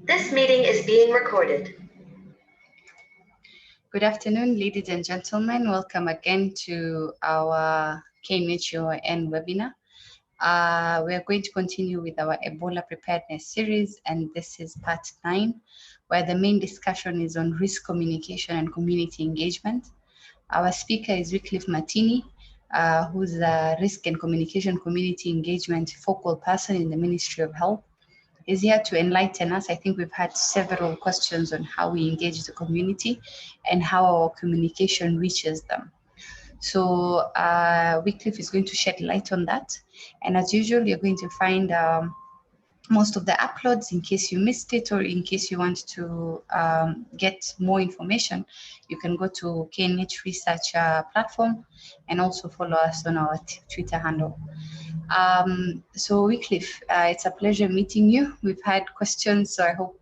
This meeting is being recorded. Good afternoon, ladies and gentlemen. Welcome again to our KNH-UoN webinar. We are going to continue with our Ebola preparedness series, and this is part 9, where the main discussion is on risk communication and community engagement. Our speaker is Wycliffe Martini, who's a risk and communication community engagement focal person in the Ministry of Health. Is here to enlighten us. I think we've had several questions on how we engage the community and how our communication reaches them. So Wycliffe is going to shed light on that. And as usual, you're going to find most of the uploads in case you missed it, or in case you want to get more information, you can go to KNH Research platform and also follow us on our Twitter handle. So Wycliffe, it's a pleasure meeting you. We've had questions, so I hope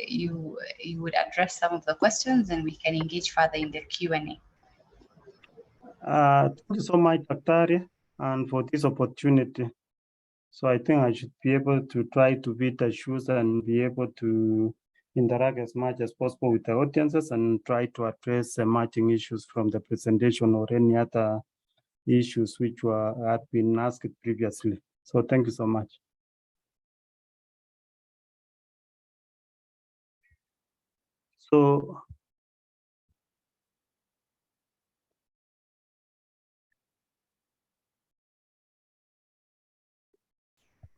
you would address some of the questions and we can engage further in the Q&A. Thank you so much, Dr. and for this opportunity. So I think I should be able to try to beat the shoes and be able to interact as much as possible with the audiences and try to address emerging issues from the presentation or any other issues which had been asked previously. So thank you so much. So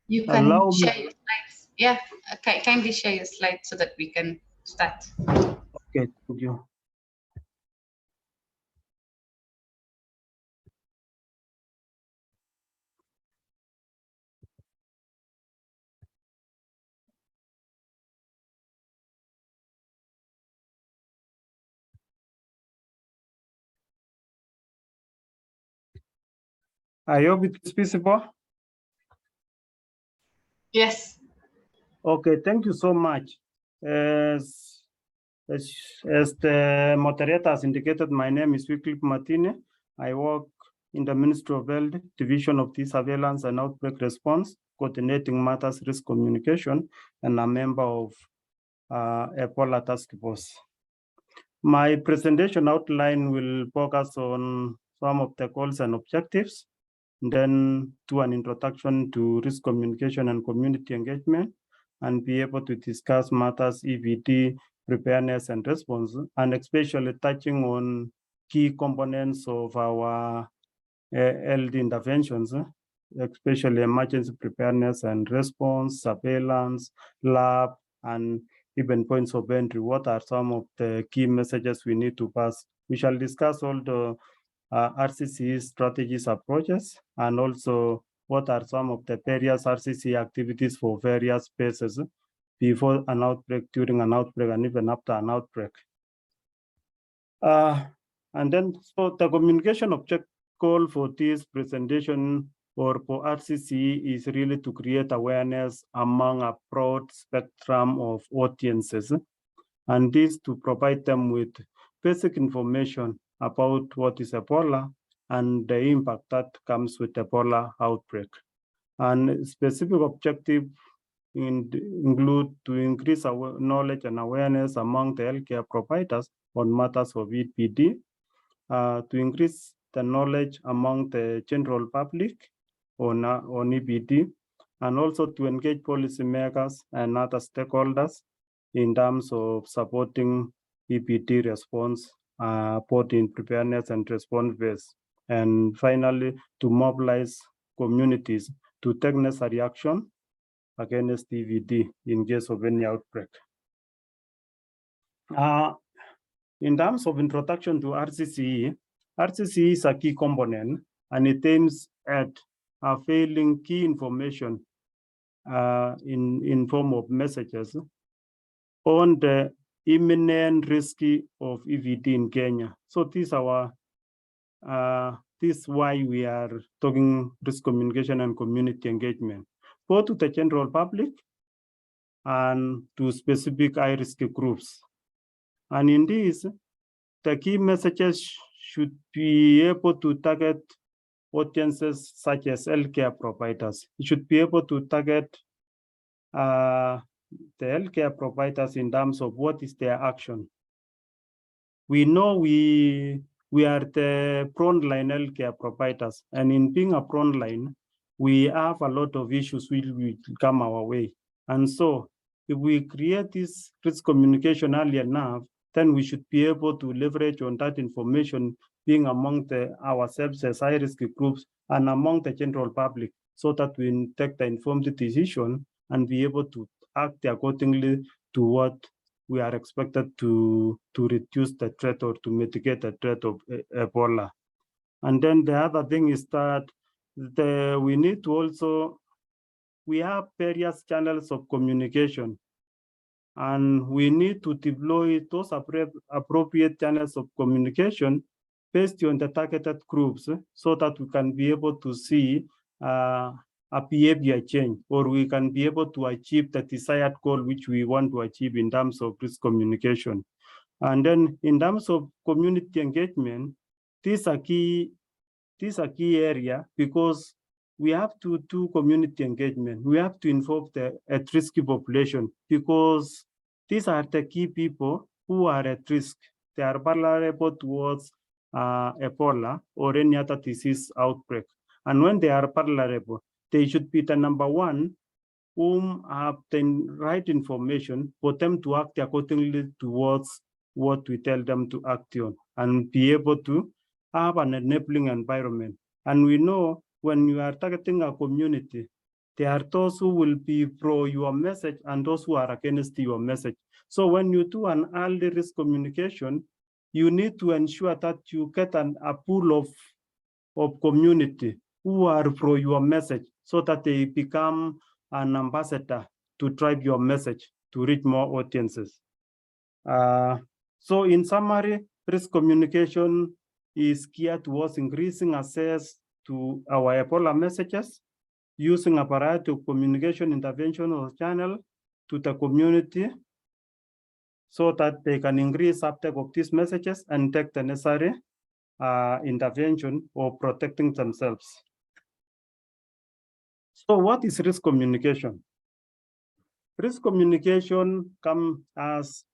you can share your slides. Yeah, okay, kindly share your slides so that we can start. Okay, thank you. I hope it is visible. Yes. Okay, thank you so much. As the moderator has indicated, my name is Wycliffe Martini. I work in the Ministry of Health, Division of the Surveillance and Outbreak Response, coordinating matters risk communication, and a member of Ebola Task Force. My presentation outline will focus on some of the goals and objectives, then do an introduction to risk communication and community engagement, and be able to discuss matters EVD, preparedness and response, and especially touching on key components of our health interventions, especially emergency preparedness and response, surveillance, lab, and even points of entry. What are some of the key messages we need to pass? We shall discuss all the RCC strategies approaches, and also what are some of the various RCC activities for various phases before an outbreak, during an outbreak, and even after an outbreak. And then, so the communication object goal for this presentation or for RCC is really to create awareness among a broad spectrum of audiences, and this to provide them with basic information about what is Ebola and the impact that comes with Ebola outbreak. And specific objective include to increase our knowledge and awareness among the healthcare providers on matters of EPD, to increase the knowledge among the general public on EPD, and also to engage policymakers and other stakeholders in terms of supporting EPD response, both in preparedness and response phase. And finally, to mobilize communities to take necessary action against EVD in case of any outbreak. In terms of introduction to RCC, RCC is a key component, and it aims at availing key information in form of messages on the imminent risk of EVD in Kenya. So this is why we are talking risk communication and community engagement, both to the general public and to specific high-risk groups. And in this, the key messages should be able to target audiences such as healthcare providers. It should be able to target the healthcare providers in terms of what is their action. We know we are the frontline healthcare providers, and in being a frontline, we have a lot of issues which will come our way. And so if we create this risk communication early enough, then we should be able to leverage on that information being among ourselves as high-risk groups and among the general public, so that we take the informed decision and be able to act accordingly to what we are expected to reduce the threat or to mitigate the threat of Ebola. And then the other thing is that we need to also, we have various channels of communication, and we need to deploy those appropriate channels of communication based on the targeted groups, so that we can be able to see a behavior change, or we can be able to achieve the desired goal which we want to achieve in terms of risk communication. And then in terms of community engagement, these are key area, because we have to do community engagement. We have to involve the at-risk population, because these are the key people who are at risk. They are vulnerable towards Ebola or any other disease outbreak. And when they are vulnerable, they should be the number one whom have the right information for them to act accordingly towards what we tell them to act on, and be able to have an enabling environment. And we know when you are targeting a community, there are those who will be pro your message and those who are against your message. So when you do an early risk communication, you need to ensure that you get a pool of community who are pro your message, so that they become an ambassador to drive your message to reach more audiences. So in summary, risk communication is geared towards increasing access to our Ebola messages, using a variety of communication intervention or channel to the community, so that they can increase uptake of these messages and take the necessary intervention or protecting themselves. So what is risk communication? Risk communication comes as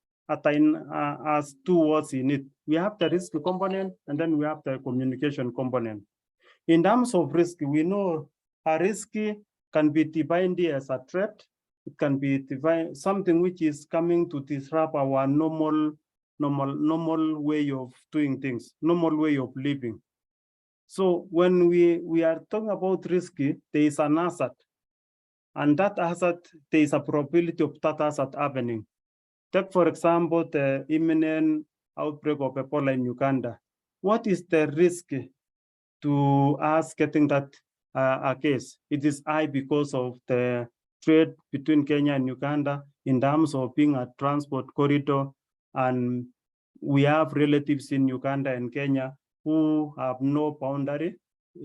two words in it. We have the risk component, and then we have the communication component. In terms of risk, we know a risk can be defined as a threat. It can be defined something which is coming to disrupt our normal way of doing things, normal way of living. So when we are talking about risk, there is an hazard, and that hazard, there is a probability of that hazard happening. Take, for example, the imminent outbreak of Ebola in Uganda. What is the risk to us getting that a case? It is high because of the trade between Kenya and Uganda in terms of being a transport corridor, and we have relatives in Uganda and Kenya who have no boundary,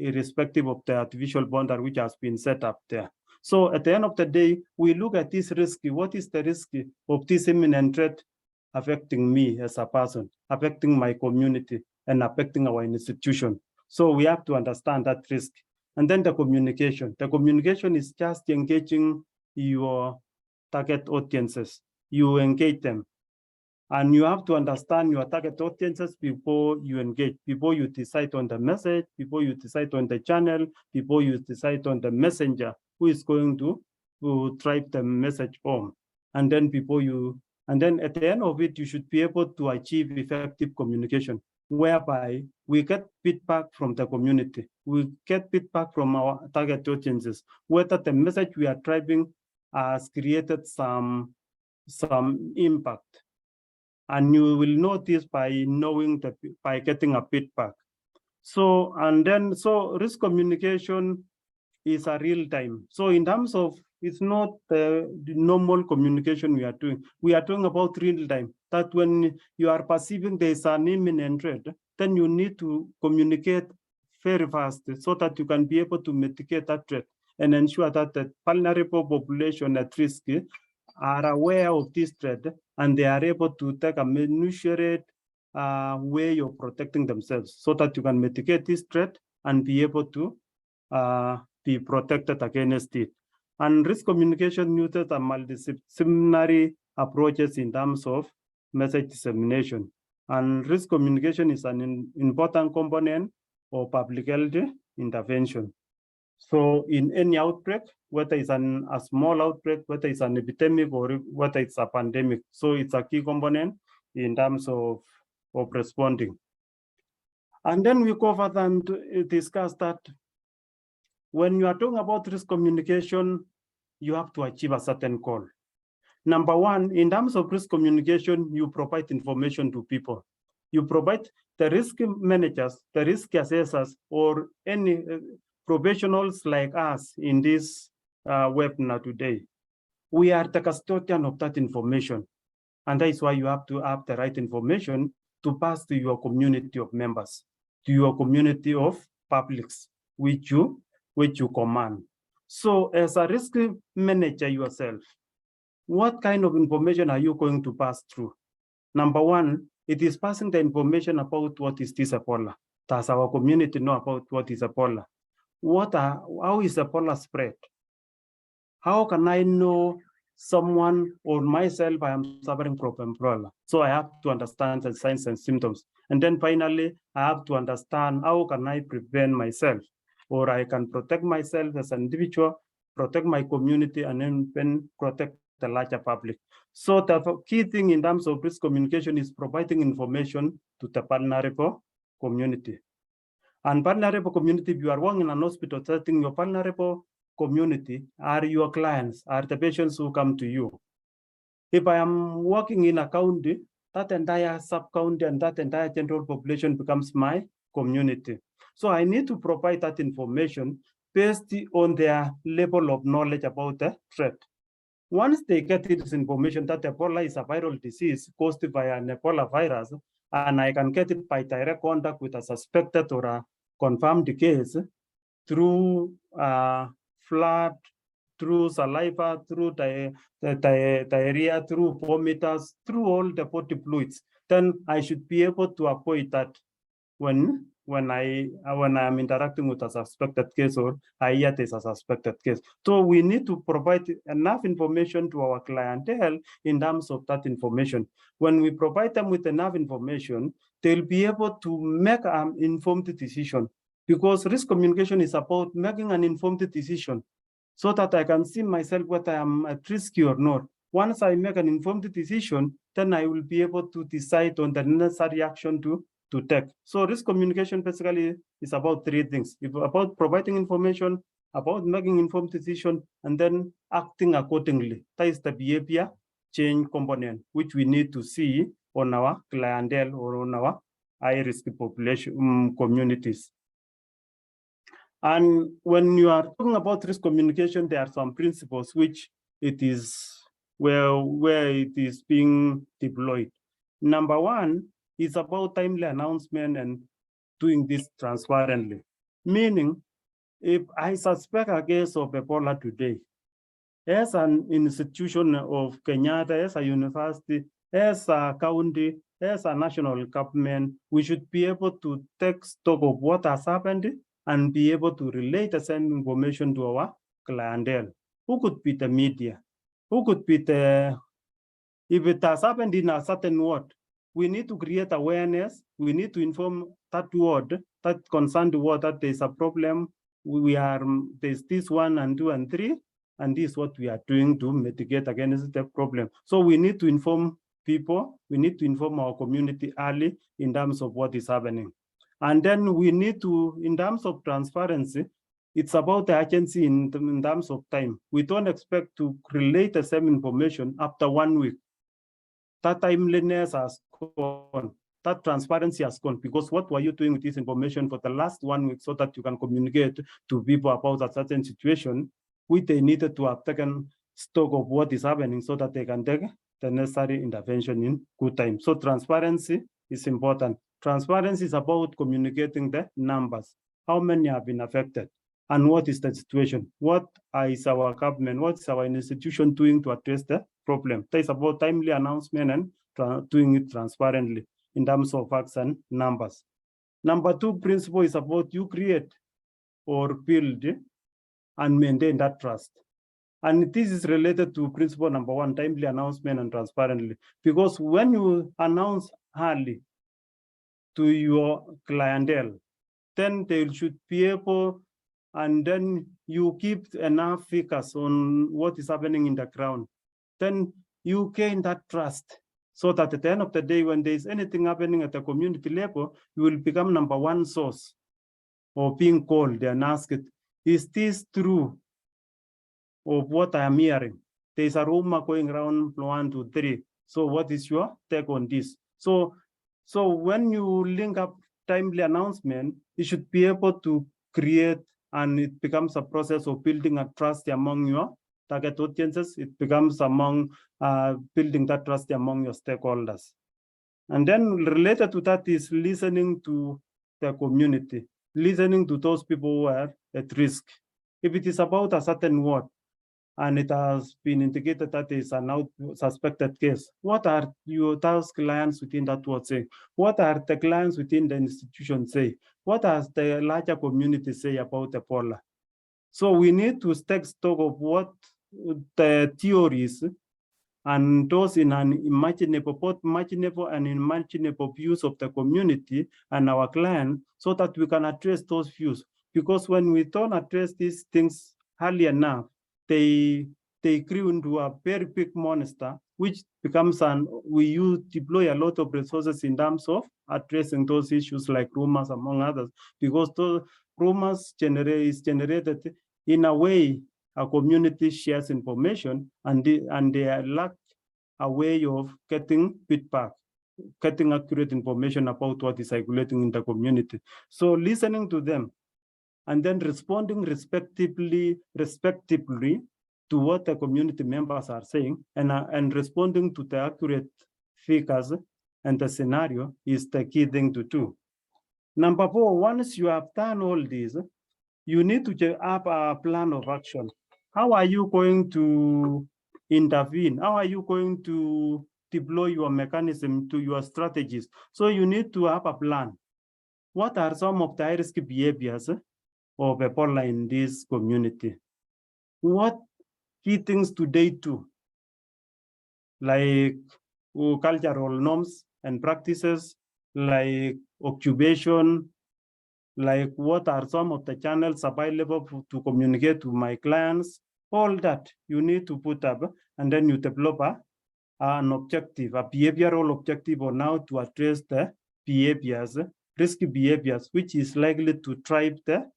irrespective of the artificial boundary which has been set up there. So at the end of the day, we look at this risk. What is the risk of this imminent threat affecting me as a person, affecting my community, and affecting our institution? So we have to understand that risk. And then the communication. The communication is just engaging your target audiences. You engage them. And you have to understand your target audiences before you engage, before you decide on the message, before you decide on the channel, before you decide on the messenger who is going to drive the message home. And then at the end of it, you should be able to achieve effective communication, whereby we get feedback from the community. We get feedback from our target audiences, whether the message we are driving has created some impact. And you will know this by getting a feedback. So risk communication is a real time. So in terms of, it's not the normal communication we are doing. We are talking about real time, that when you are perceiving there is an imminent threat, then you need to communicate very fast so that you can be able to mitigate that threat and ensure that the vulnerable population at risk are aware of this threat, and they are able to take a measured way of protecting themselves, so that you can mitigate this threat and be able to be protected against it. And risk communication uses a multidisciplinary approaches in terms of message dissemination. And risk communication is an important component of public health intervention. So in any outbreak, whether it's a small outbreak, whether it's an epidemic or whether it's a pandemic, so it's a key component in terms of responding. And then we covered and discussed that when you are talking about risk communication, you have to achieve a certain goal. Number one, in terms of risk communication, you provide information to people. You provide the risk managers, the risk assessors, or any professionals like us in this webinar today. We are the custodian of that information. And that is why you have to have the right information to pass to your community of members, to your community of publics, which you command. So as a risk manager yourself, what kind of information are you going to pass through? Number one, it is passing the information about what is this Ebola. Does our community know about what is Ebola? How is Ebola spread? How can I know someone or myself I am suffering from Ebola? So I have to understand the signs and symptoms. And then finally, I have to understand how can I prevent myself, or I can protect myself as an individual, protect my community, and then protect the larger public. So the key thing in terms of risk communication is providing information to the vulnerable community. And vulnerable community, if you are working in an hospital setting, your vulnerable community are your clients, are the patients who come to you. If I am working in a county, that entire sub-county and that entire general population becomes my community. So I need to provide that information based on their level of knowledge about the threat. Once they get this information that Ebola is a viral disease caused by an Ebola virus, and I can get it by direct contact with a suspected or a confirmed case through blood, through saliva, through diarrhea, through vomiters, through all the body fluids, then I should be able to avoid that when I am interacting with a suspected case or I hear there's a suspected case. So we need to provide enough information to our clientele in terms of that information. When we provide them with enough information, they'll be able to make an informed decision, because risk communication is about making an informed decision so that I can see myself whether I am at risk or not. Once I make an informed decision, then I will be able to decide on the necessary action to take. So risk communication basically is about three things. It's about providing information, about making informed decision, and then acting accordingly. That is the behavior change component, which we need to see on our clientele or on our high-risk population communities. And when you are talking about risk communication, there are some principles which it is where it is being deployed. Number one is about timely announcement and doing this transparently. Meaning, if I suspect a case of Ebola today, as an institution of Kenyatta, as a university, as a county, as a national government, we should be able to take stock of what has happened and be able to relate the same information to our clientele. Who could be the media? Who could be the, if it has happened in a certain ward, we need to create awareness. We need to inform that ward, that concerned ward, that there's a problem. There's this 1 and 2 and 3, and this is what we are doing to mitigate against the problem. So we need to inform people. We need to inform our community early in terms of what is happening. And then we need to, in terms of transparency, it's about the urgency in terms of time. We don't expect to relate the same information after 1 week. That timeliness has gone, that transparency has gone, because what were you doing with this information for the last 1 week so that you can communicate to people about a certain situation, which they needed to have taken stock of what is happening so that they can take the necessary intervention in good time. So transparency is important. Transparency is about communicating the numbers. How many have been affected? And what is the situation? What is our government, what is our institution doing to address the problem? That is about timely announcement and doing it transparently in terms of facts and numbers. Number 2 principle is about you create or build and maintain that trust. And this is related to principle number 1, timely announcement and transparently. Because when you announce early to your clientele, then they should be able, and then you keep enough figures on what is happening in the ground. Then you gain that trust, so that at the end of the day, when there is anything happening at the community level, you will become number 1 source of being called and asked, is this true of what I am hearing? There is a rumor going around 1, 2, 3. So what is your take on this? So when you link up timely announcement, you should be able to create, and it becomes a process of building a trust among your target audiences. It becomes among building that trust among your stakeholders. And then related to that is listening to the community, listening to those people who are at risk. If it is about a certain word, and it has been indicated that is a now suspected case, what are those clients within that word saying? What are the clients within the institution say? What does the larger community say about Ebola? So we need to take stock of what the theories and those in an imaginable, both imaginable and unimaginable views of the community and our client, so that we can address those views. Because when we don't address these things early enough, they grew into a very big monster, which becomes we deploy a lot of resources in terms of addressing those issues like rumors, among others, because those rumors is generated in a way a community shares information, and they lack a way of getting feedback, getting accurate information about what is circulating in the community. So listening to them and then responding respectively to what the community members are saying, and responding to the accurate figures and the scenario is the key thing to do. Number 4, once you have done all this, you need to have a plan of action. How are you going to intervene? How are you going to deploy your mechanism to your strategies? So you need to have a plan. What are some of the high-risk behaviors of Ebola in this community? What key things do they do? Like cultural norms and practices, like occupation, like what are some of the channels available to communicate to my clients? All that you need to put up, and then you develop an objective, a behavioral objective on how to address the behaviors, risky behaviors, which is likely to drive the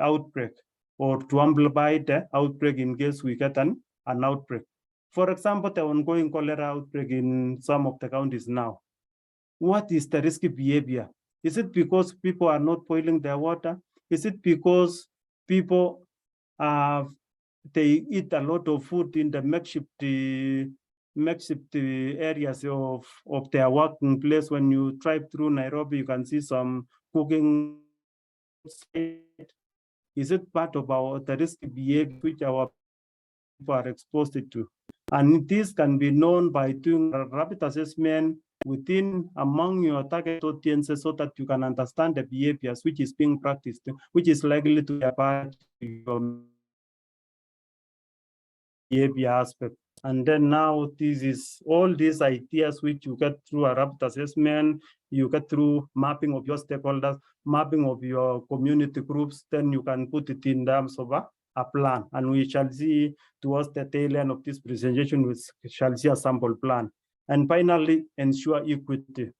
outbreak or to amplify the outbreak in case we get an outbreak. For example, the ongoing cholera outbreak in some of the counties now. What is the risky behavior? Is it because people are not boiling their water? Is it because people they eat a lot of food in the makeshift areas of their working place? When you drive through Nairobi, you can see some cooking site. Is it part of the risky behavior which our people are exposed to? And this can be known by doing a rapid assessment within among your target audiences, so that you can understand the behaviors which is being practiced, which is likely to be a part of your behavior aspect. And then now this is all these ideas which you get through a rapid assessment, you get through mapping of your stakeholders, mapping of your community groups, then you can put it in terms of a plan. And we shall see towards the tail end of this presentation, we shall see a sample plan. And finally, ensure equity.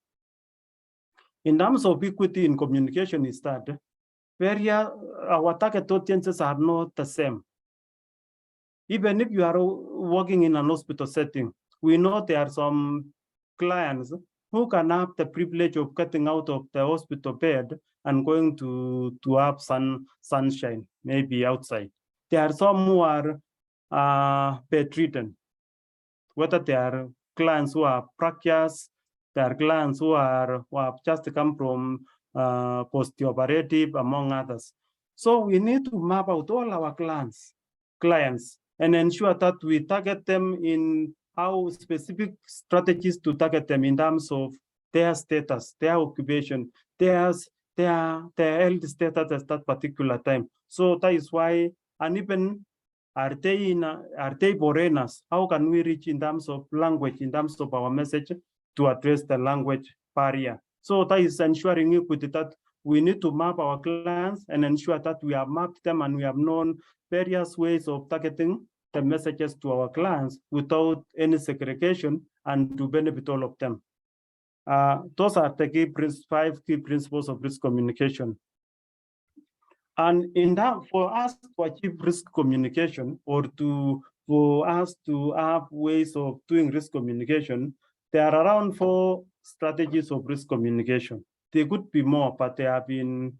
In terms of equity in communication is that our target audiences are not the same. Even if you are working in an hospital setting, we know there are some clients who can have the privilege of getting out of the hospital bed and going to have sunshine, maybe outside. There are some who are bedridden, whether they are clients who are precaries, there are clients who have just come from post-operative, among others. So we need to map out all our clients and ensure that we target them in how specific strategies to target them in terms of their status, their occupation, their health status at that particular time. So that is why, and even Are they foreigners? How can we reach in terms of language, in terms of our message to address the language barrier? So that is ensuring equity, that we need to map our clients and ensure that we have mapped them and we have known various ways of targeting the messages to our clients without any segregation and to benefit all of them. Those are the 5 key principles of risk communication. And in that, for us to achieve risk communication, or for us to have ways of doing risk communication, there are around 4 strategies of risk communication. There could be more, but they have been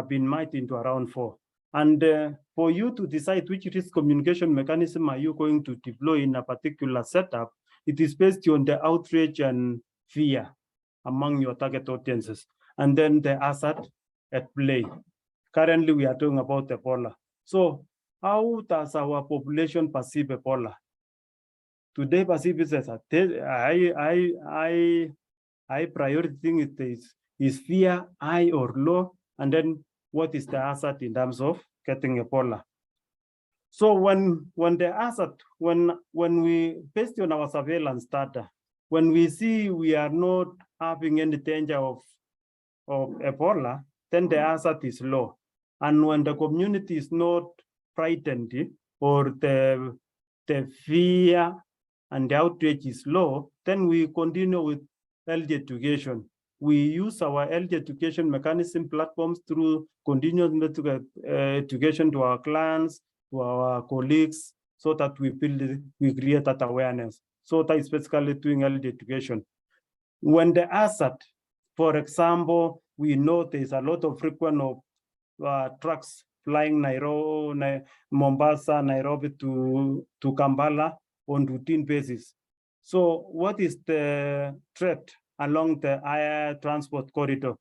made into around 4. And for you to decide which risk communication mechanism are you going to deploy in a particular setup, it is based on the outrage and fear among your target audiences, and then the hazard at play. Currently, we are talking about Ebola. So how does our population perceive Ebola? Today, perceive it as a high priority thing is fear, high or low, and then what is the hazard in terms of getting Ebola? So when the hazard, when we, based on our surveillance data, when we see we are not having any danger of Ebola, then the hazard is low. And when the community is not frightened, or the fear and the outrage is low, then we continue with health education. We use our health education mechanism platforms through continuous education to our clients, to our colleagues, so that we create that awareness. So that is basically doing health education. When the hazard, for example, we know there's a lot of frequent trucks flying Mombasa, Nairobi to Kampala on routine basis. So what is the threat along the air transport corridor?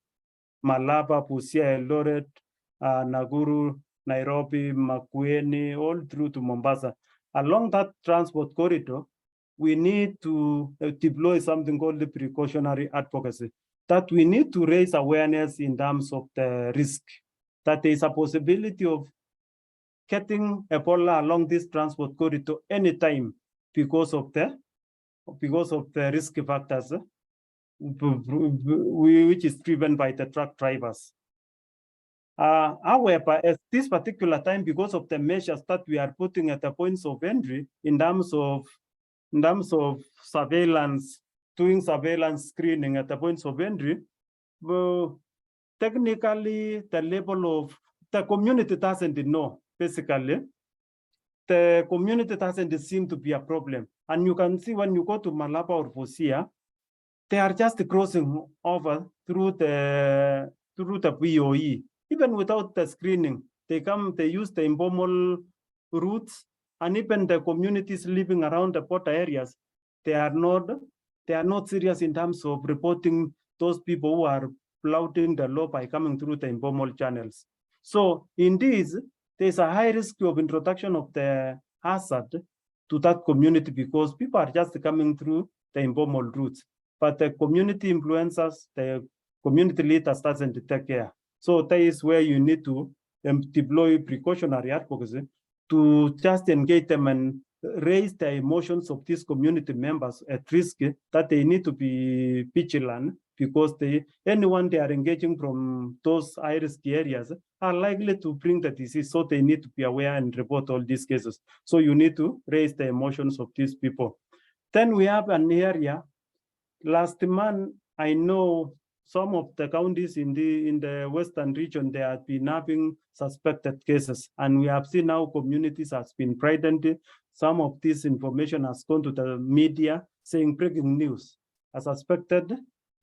Malaba, Busia, Eldoret, Nakuru, Nairobi, Makueni, all through to Mombasa. Along that transport corridor, we need to deploy something called the precautionary advocacy, that we need to raise awareness in terms of the risk, that there is a possibility of getting Ebola along this transport corridor anytime because of the risk factors which is driven by the truck drivers. However, at this particular time, because of the measures that we are putting at the points of entry in terms of surveillance, doing surveillance screening at the points of entry, technically the level of the community doesn't know. Basically, the community doesn't seem to be a problem. And you can see when you go to Malaba or Busia, they are just crossing over through the POE. Even without the screening, they use the informal routes, and even the communities living around the border areas, they are not serious in terms of reporting those people who are flouting the law by coming through the informal channels. So in this, there's a high risk of introduction of the hazard to that community because people are just coming through the informal routes. But the community influencers, the community leaders doesn't take care. So that is where you need to deploy precautionary advocacy to just engage them and raise the emotions of these community members at risk, that they need to be vigilant, because anyone they are engaging from those high-risk areas are likely to bring the disease, so they need to be aware and report all these cases. So you need to raise the emotions of these people. Then we have an area. Last month, I know some of the counties in the western region, they have been having suspected cases, and we have seen now communities has been frightened. Some of this information has gone to the media saying breaking news, a suspected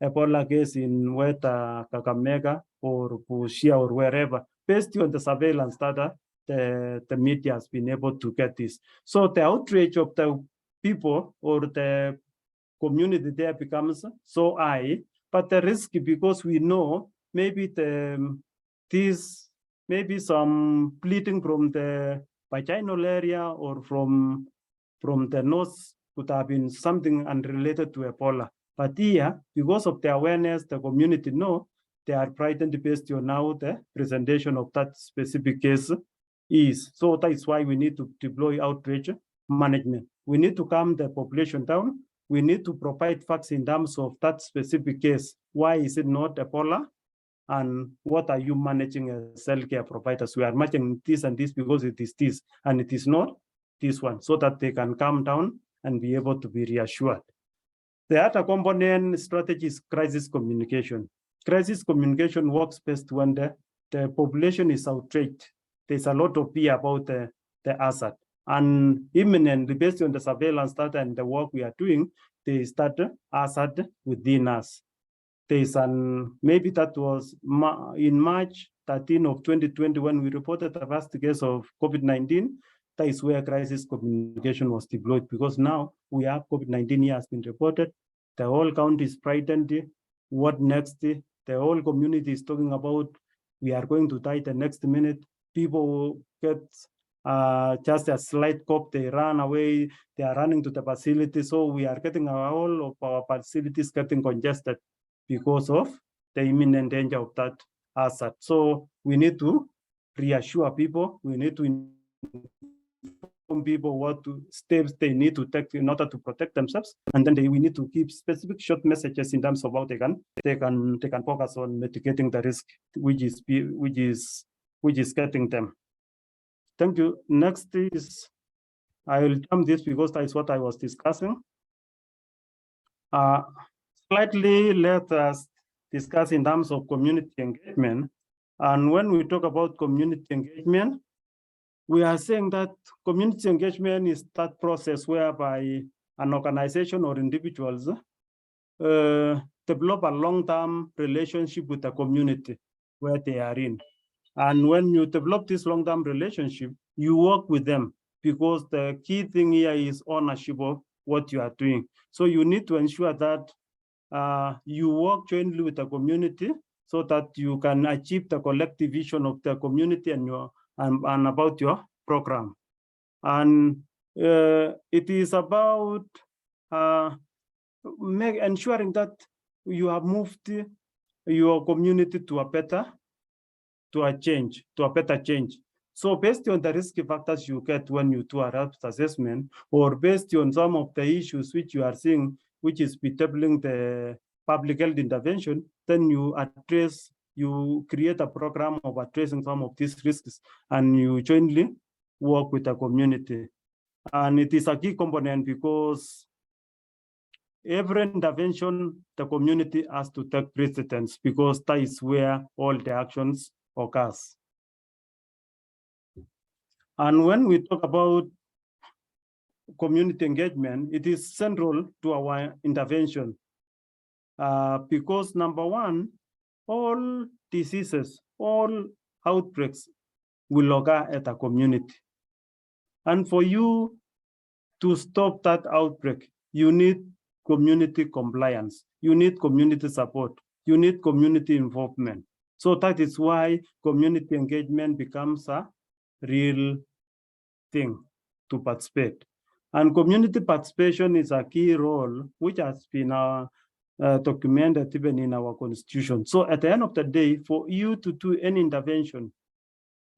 Ebola case in whether Kakamega or Busia or wherever. Based on the surveillance data, the media has been able to get this. So the outrage of the people or the community there becomes so high, but the risk, because we know maybe maybe some bleeding from the vaginal area or from the nose could have been something unrelated to Ebola. But here, because of the awareness, the community know, they are frightened based on now the presentation of that specific case is. So that is why we need to deploy outreach management. We need to calm the population down. We need to provide facts in terms of that specific case. Why is it not Ebola? And what are you managing as healthcare providers? We are managing this and this because it is this, and it is not this one, so that they can calm down and be able to be reassured. The other component strategy is crisis communication. Crisis communication works best when the population is outraged. There's a lot of fear about the hazard. And imminently, based on the surveillance data and the work we are doing, they start hazard within us. There's maybe that was in March 13 of 2020 when we reported the first case of COVID-19. That is where crisis communication was deployed, because now we have COVID-19 here has been reported. The whole county is frightened. What next? The whole community is talking about we are going to die the next minute. People get just a slight cough, they run away, they are running to the facility. So we are getting all of our facilities getting congested because of the imminent danger of that hazard. So we need to reassure people, we need to inform people what steps they need to take in order to protect themselves, and then we need to give specific short messages in terms of how they can focus on mitigating the risk which is getting them. Thank you. Next is, I will jump this because that is what I was discussing. Slightly let us discuss in terms of community engagement. And when we talk about community engagement, we are saying that community engagement is that process whereby an organization or individuals develop a long-term relationship with the community where they are in. And when you develop this long-term relationship, you work with them, because the key thing here is ownership of what you are doing. So you need to ensure that you work jointly with the community so that you can achieve the collective vision of the community and about your program. And it is about ensuring that you have moved your community to a better change. So based on the risk factors you get when you do a risk assessment, or based on some of the issues which you are seeing, which is bedeviling the public health intervention, then you create a program of addressing some of these risks, and you jointly work with the community. And it is a key component, because every intervention, the community has to take precedence, because that is where all the actions occurs. And when we talk about community engagement, it is central to our intervention, because number one, all diseases, all outbreaks will occur at a community. And for you to stop that outbreak, you need community compliance, you need community support, you need community involvement. So that is why community engagement becomes a real thing to participate. And community participation is a key role which has been documented even in our constitution. So at the end of the day, for you to do any intervention,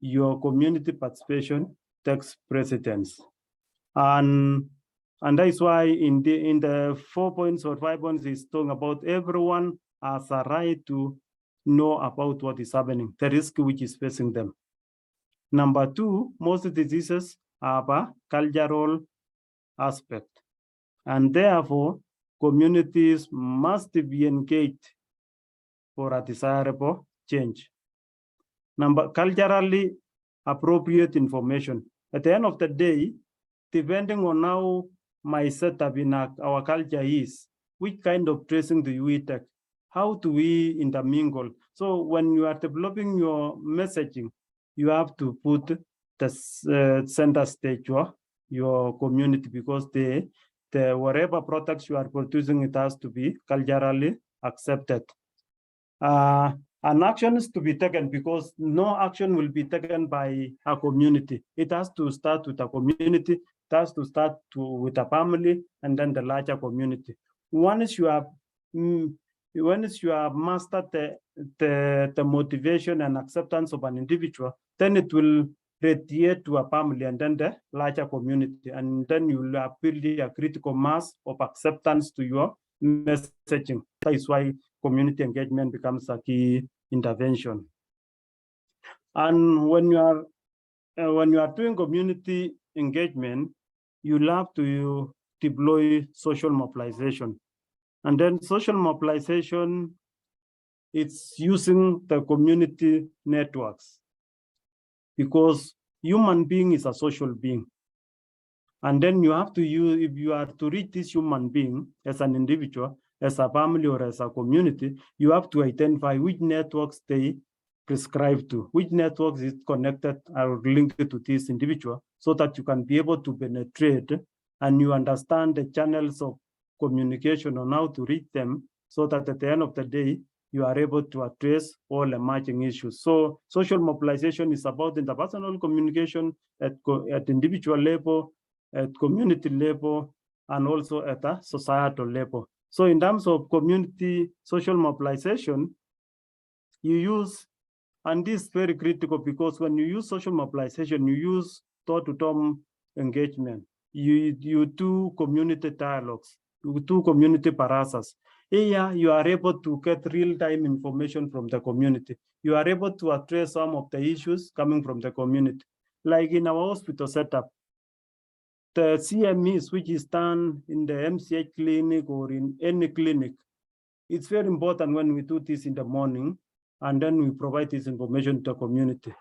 your community participation takes precedence. And that is why in the 4 points or 5 points is talking about everyone has a right to know about what is happening, the risk which is facing them. Number two, most diseases have a cultural aspect, and therefore communities must be engaged for a desirable change. Culturally appropriate information. At the end of the day, depending on how my setup in our culture is, which kind of tracing do we take? How do we intermingle? So when you are developing your messaging, you have to put the center stage your community, because the whatever products you are producing, it has to be culturally accepted. And action is to be taken, because no action will be taken by a community. It has to start with a community, it has to start with a family, and then the larger community. Once you have mastered the motivation and acceptance of an individual, then it will radiate to a family and then the larger community. And then you will build a critical mass of acceptance to your messaging. That is why community engagement becomes a key intervention. And when you are doing community engagement, you have to deploy social mobilization. And then social mobilization, it's using the community networks, because human being is a social being. And then you have to use, if you are to reach this human being as an individual, as a family, or as a community, you have to identify which networks they prescribe to, which networks is connected or linked to this individual, so that you can be able to penetrate and you understand the channels of communication on how to reach them, so that at the end of the day, you are able to address all emerging issues. So social mobilization is about interpersonal communication at individual level, at community level, and also at a societal level. So in terms of community social mobilization, you use, and this is very critical, because when you use social mobilization, you use door-to-door engagement. You do community dialogues, you do community barazas. Here, you are able to get real-time information from the community. You are able to address some of the issues coming from the community. Like in our hospital setup, the CMEs, which is done in the MCH clinic or in any clinic, it's very important when we do this in the morning, and then we provide this information to the community.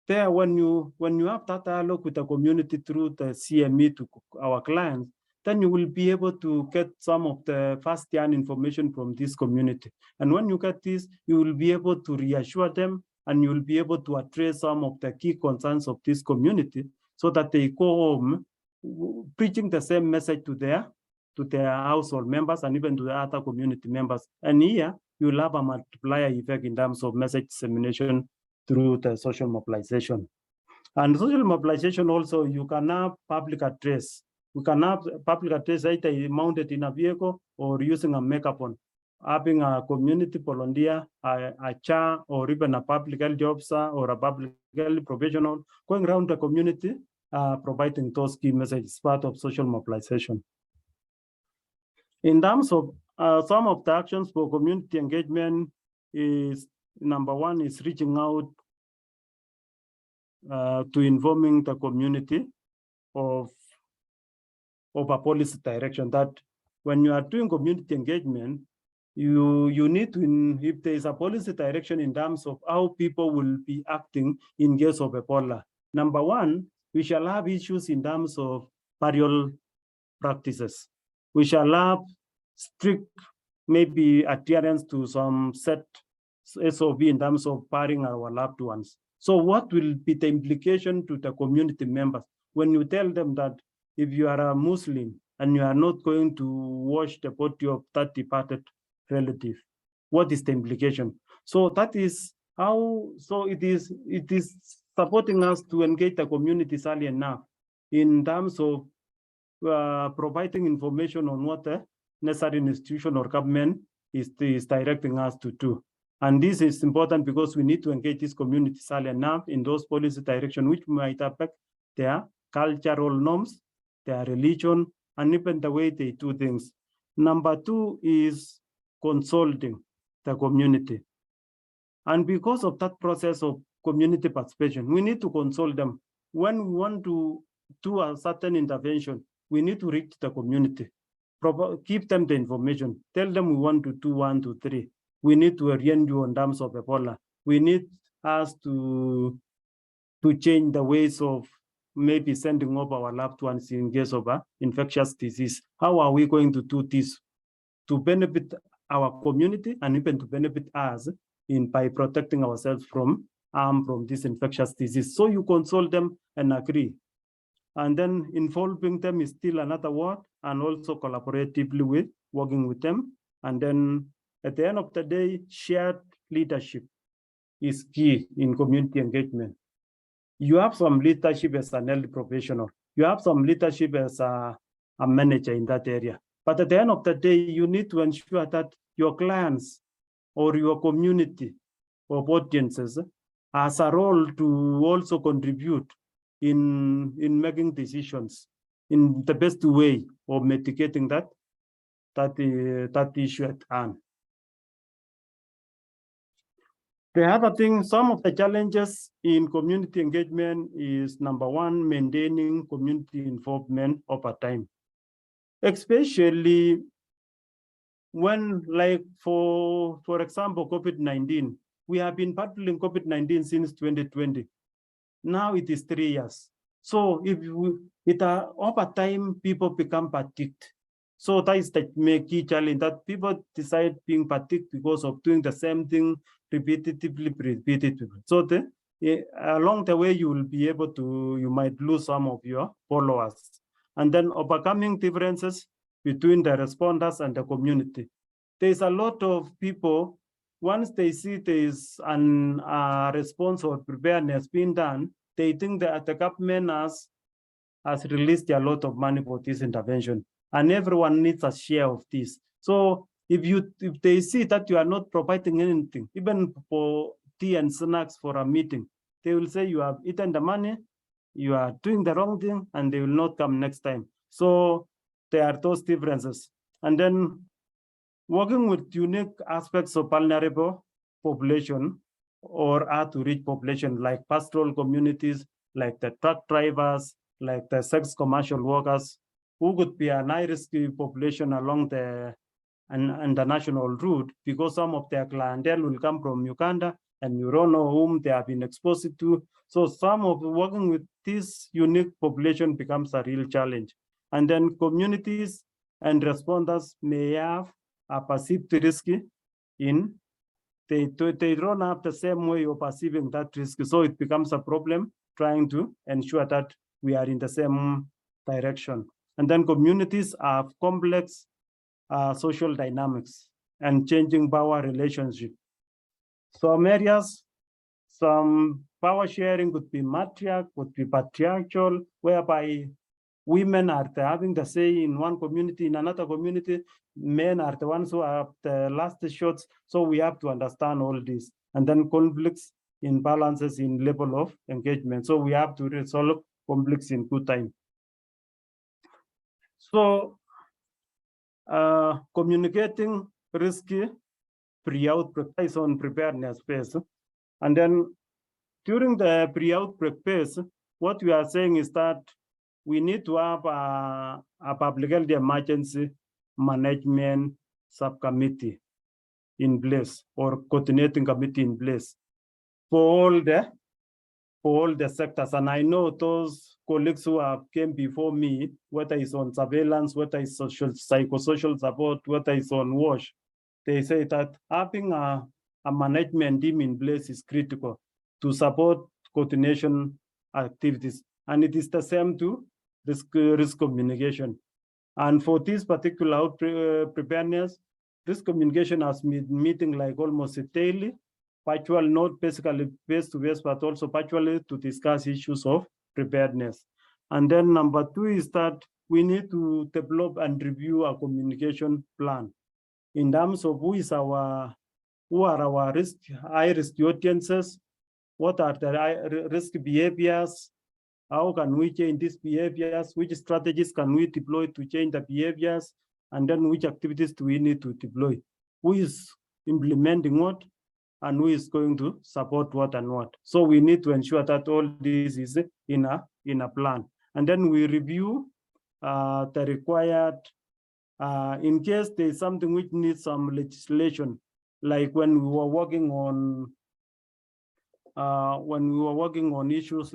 There, when you have that dialogue with the community through the CME to our clients, then you will be able to get some of the first-hand information from this community. And when you get this, you will be able to reassure them, and you will be able to address some of the key concerns of this community, so that they go home preaching the same message to their household members and even to the other community members. And here, you'll have a multiplier effect in terms of message dissemination through the social mobilization. And social mobilization also, you can have public address. We can have public address either mounted in a vehicle or using a megaphone, having a community volunteer, a chair, or even a public health officer or a public health professional going around the community, providing those key messages, part of social mobilization. In terms of some of the actions for community engagement, is number one is reaching out to informing the community of a policy direction, that when you are doing community engagement, you need to, if there is a policy direction in terms of how people will be acting in case of Ebola. Number one, we shall have issues in terms of burial practices. We shall have strict, maybe adherence to some set SOP in terms of burying our loved ones. So what will be the implication to the community members when you tell them that if you are a Muslim and you are not going to wash the body of that departed relative, what is the implication? So that is how, so it is supporting us to engage the communities early enough in terms of providing information on what the necessary institution or government is directing us to do. And this is important because we need to engage these communities early enough in those policy direction, which might affect their cultural norms, their religion, and even the way they do things. Number two is consulting the community. And because of that process of community participation, we need to consult them. When we want to do a certain intervention, we need to reach the community, give them the information, tell them we want to do 1, 2, 3. We need to orient you on terms of Ebola. We need us to change the ways of maybe sending off our loved ones in case of an infectious disease. How are we going to do this to benefit our community and even to benefit us by protecting ourselves from harm from this infectious disease? So you consult them and agree. And then involving them is still another word, and also collaboratively with working with them. And then at the end of the day, shared leadership is key in community engagement. You have some leadership as an health professional. You have some leadership as a manager in that area. But at the end of the day, you need to ensure that your clients or your community of audiences has a role to also contribute in making decisions in the best way of mitigating that issue at hand. The other thing, some of the challenges in community engagement is number one, maintaining community involvement over time, especially when, like for example, COVID-19, we have been battling COVID-19 since 2020. Now it is 3 years. So if over time, people become fatigued. So that is the key challenge, that people decide being fatigued because of doing the same thing repetitively. So along the way, you will be able to, you might lose some of your followers. And then overcoming differences between the responders and the community. There's a lot of people, once they see there's an response or preparedness being done, they think that the government has released a lot of money for this intervention, and everyone needs a share of this. So if they see that you are not providing anything, even for tea and snacks for a meeting, they will say you have eaten the money, you are doing the wrong thing, and they will not come next time. So there are those differences. And then working with unique aspects of vulnerable population or hard-to-reach population, like pastoral communities, like the truck drivers, like the sex commercial workers, who could be an high-risk population along the national route, because some of their clientele will come from Uganda, and you don't know whom they have been exposed to. So some of working with this unique population becomes a real challenge. And then communities and responders may have a perceived risk in, they don't have the same way of perceiving that risk. So it becomes a problem trying to ensure that we are in the same direction. And then communities have complex social dynamics and changing power relationship. Some areas, some power sharing could be matriarch, could be patriarchal, whereby women are having the say in one community, in another community, men are the ones who have the last shots. So we have to understand all this. And then conflicts, imbalances in level of engagement. So we have to resolve conflicts in good time. So communicating risky pre-outbreak is on preparedness phase. And then during the pre-outbreak phase, what we are saying is that we need to have a public health emergency management subcommittee in place, or coordinating committee in place for all the sectors. And I know those colleagues who have came before me, whether it's on surveillance, whether it's psychosocial support, whether it's on WASH, they say that having a management team in place is critical to support coordination activities. And it is the same to risk communication. And for this particular preparedness, risk communication has been meeting like almost daily, virtual, not basically face-to-face, but also virtually, to discuss issues of preparedness. And then number two is that we need to develop and review our communication plan in terms of who are our high-risk audiences, what are the risk behaviors, how can we change these behaviors, which strategies can we deploy to change the behaviors, and then which activities do we need to deploy, who is implementing what, and who is going to support what and what. So we need to ensure that all this is in a plan. And then we review the required, in case there's something which needs some legislation, like when we were working on issues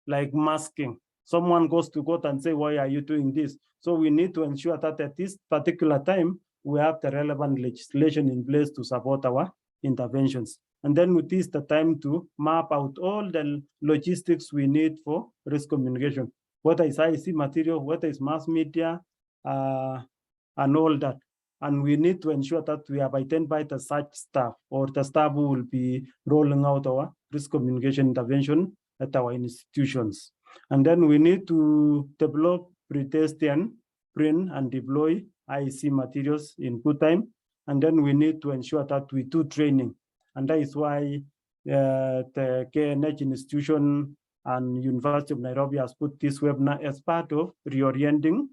like masking. Someone goes to court and say, why are you doing this? So we need to ensure that at this particular time, we have the relevant legislation in place to support our interventions. And then with this, the time to map out all the logistics we need for risk communication, whether it's IC material, whether it's mass media, and all that. And we need to ensure that we have identified the such staff, or the staff who will be rolling out our risk communication intervention at our institutions. And then we need to develop, pretest, and print and deploy IC materials in good time. And then we need to ensure that we do training. And that is why the KNH institution And University of Nairobi has put this webinar as part of reorienting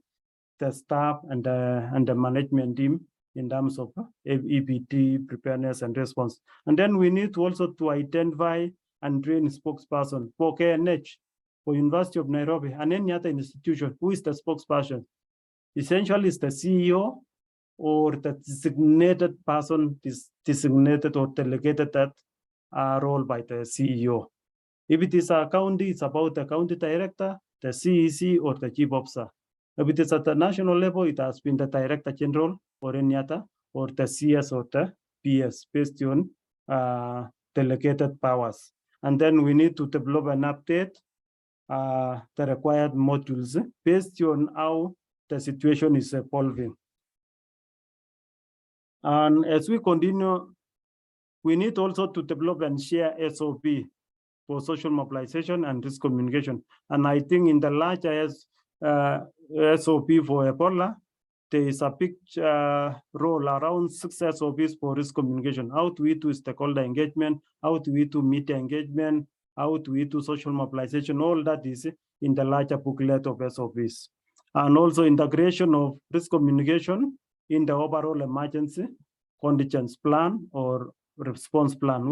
the staff and the management team in terms of EPT, preparedness and response. And then we need also to identify and train spokesperson for KNH, for University of Nairobi and any other institution. Who is the spokesperson? Essentially, it's the CEO or the designated person, designated or delegated that role by the CEO. If it is a county, it's about the county director, the CEC, or the chief officer. If it is at the national level, it has been the director general or any other, or the CS or the PS, based on delegated powers. And then we need to develop and update the required modules based on how the situation is evolving. And as we continue, we need also to develop and share SOP for social mobilization and risk communication. And I think in the larger SOP for Ebola, there is a big role around 6 SOPs for risk communication. How do we do stakeholder engagement? How do we do media engagement? How do we do social mobilization? All that is in the larger booklet of SOPs. And also integration of risk communication in the overall emergency contingence plan or response plan,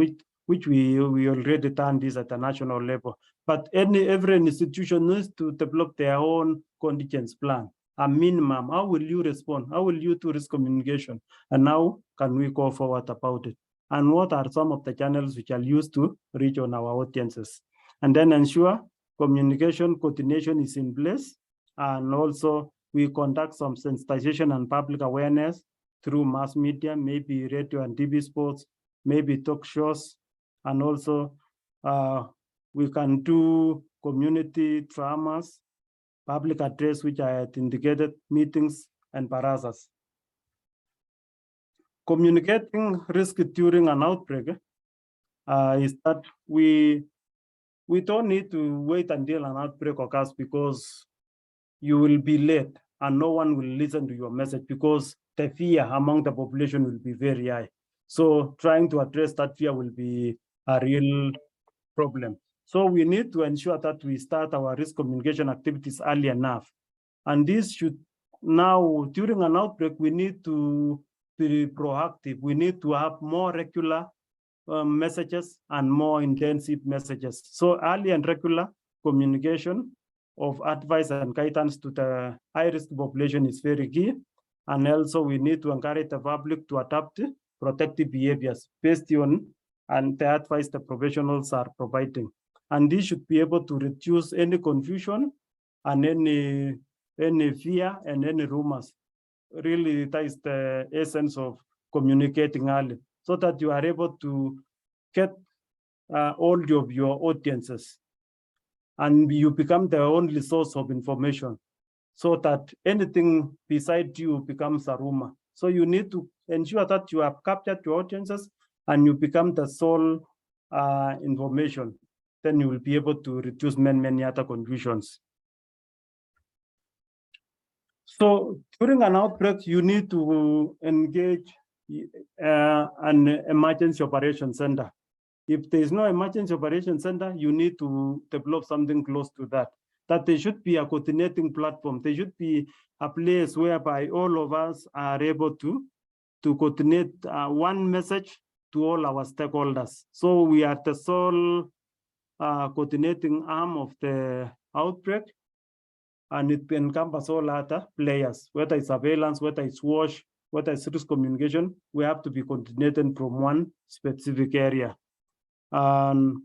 which we already done this at the national level. But every institution needs to develop their own contingence plan, a minimum. How will you respond? How will you do risk communication? And how can we go forward about it? And what are some of the channels which are used to reach on our audiences? And then ensure communication coordination is in place. And also we conduct some sensitization and public awareness through mass media, maybe radio and TV sports, maybe talk shows. And also we can do community dramas, public address, which I had indicated, meetings and barazas. Communicating risk during an outbreak is that we don't need to wait until an outbreak occurs, because you will be late and no one will listen to your message, because the fear among the population will be very high. So trying to address that fear will be a real problem. So we need to ensure that we start our risk communication activities early enough. And this should now, during an outbreak, we need to be proactive. We need to have more regular messages and more intensive messages. So early and regular communication of advice and guidance to the high-risk population is very key. And also we need to encourage the public to adopt protective behaviors based on and the advice the professionals are providing. And this should be able to reduce any confusion and any fear and any rumors. Really, that is the essence of communicating early, so that you are able to get hold of your audiences and you become the only source of information, so that anything beside you becomes a rumor. So you need to ensure that you have captured your audiences and you become the sole information. Then you will be able to reduce many other confusions. So during an outbreak, you need to engage an emergency operations center. If there is no emergency operations center, you need to develop something close to that. That there should be a coordinating platform. There should be a place whereby all of us are able to coordinate one message to all our stakeholders. So we are the sole coordinating arm of the outbreak, and it encompasses all other players, whether it's surveillance, whether it's WASH, whether it's risk communication. We have to be coordinated from one specific area. And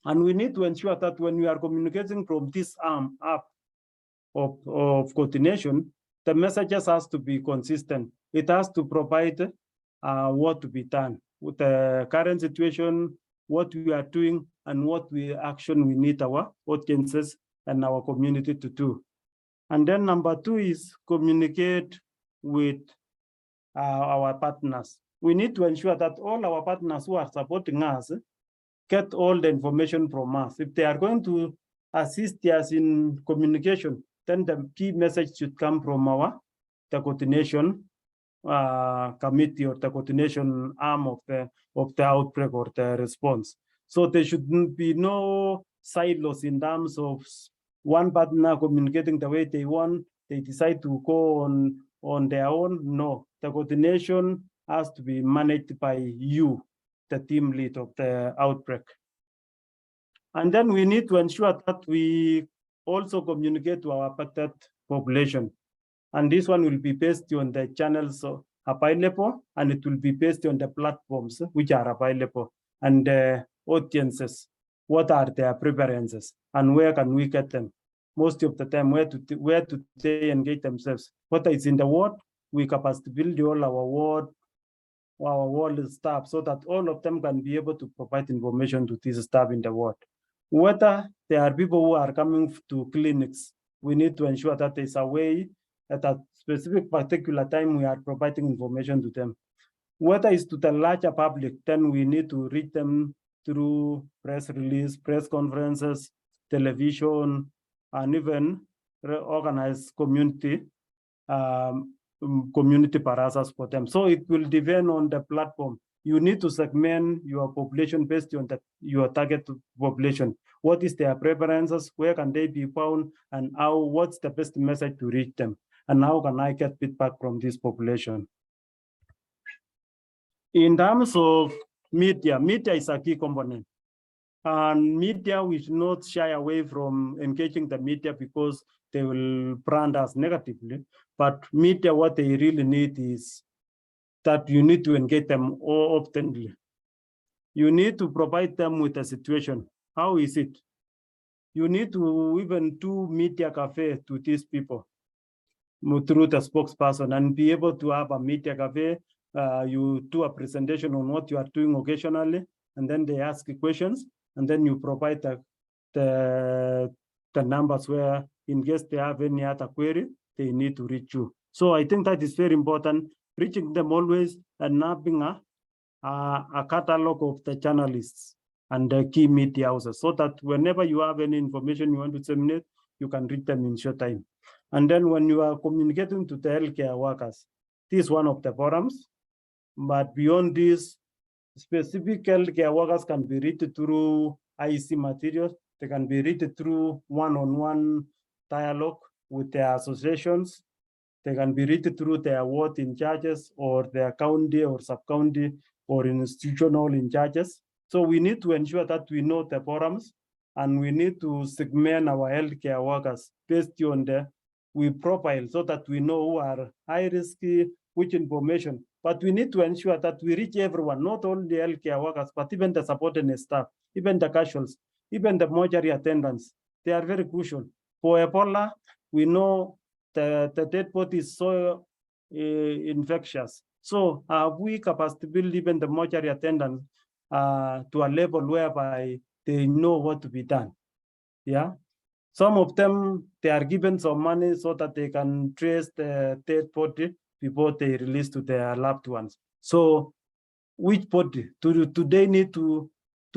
we need to ensure that when we are communicating from this arm up of coordination, the messages has to be consistent. It has to provide what to be done with the current situation, what we are doing, and what action we need our audiences and our community to do. And then number 2 is communicate with our partners. We need to ensure that all our partners who are supporting us get all the information from us. If they are going to assist us in communication, then the key message should come from the coordination committee or the coordination arm of the outbreak or the response. So there shouldn't be no silos in terms of one partner communicating the way they want, they decide to go on their own. No, the coordination has to be managed by you, the team lead of the outbreak. And then we need to ensure that we also communicate to our affected population. And this one will be based on the channels available, and it will be based on the platforms which are available and the audiences. What are their preferences and where can we get them? Most of the time, where to they engage themselves? What is in the ward? We capacity build all our ward staff so that all of them can be able to provide information to this staff in the ward. Whether there are people who are coming to clinics, we need to ensure that there's a way at a specific particular time we are providing information to them. Whether it's to the larger public, then we need to reach them through press release, press conferences, television, and even organized community parazas for them. So it will depend on the platform. You need to segment your population based on your target population. What is their preferences? Where can they be found? And what's the best message to reach them? And how can I get feedback from this population? In terms of media is a key component. And media, we should not shy away from engaging the media because they will brand us negatively. But media, what they really need is that you need to engage them oftenly. You need to provide them with a situation. How is it? You need to even do media cafe to these people through the spokesperson and be able to have a media cafe. You do a presentation on what you are doing occasionally, and then they ask questions, and then you provide the numbers where in case they have any other query, they need to reach you. So I think that is very important, reaching them always and having a catalog of the journalists and the key media houses so that whenever you have any information you want to disseminate, you can reach them in short time. And then when you are communicating to the healthcare workers, this is one of the forums, but beyond this, specific healthcare workers can be reached through IEC materials. They can be reached through one-on-one dialogue with their associations. They can be reached through their ward in charges or their county or sub-county or institutional in charges. So we need to ensure that we know the forums and we need to segment our healthcare workers based on we profile so that we know who are high risk, which information. But we need to ensure that we reach everyone, not only the healthcare workers, but even the supporting staff, even the casuals, even the mortuary attendants. They are very crucial. For Ebola, we know the dead body is so infectious. So we capacity build even the mortuary attendants to a level whereby they know what to be done. Yeah. Some of them, they are given some money so that they can trace the dead body before they release to their loved ones. So which body do they need to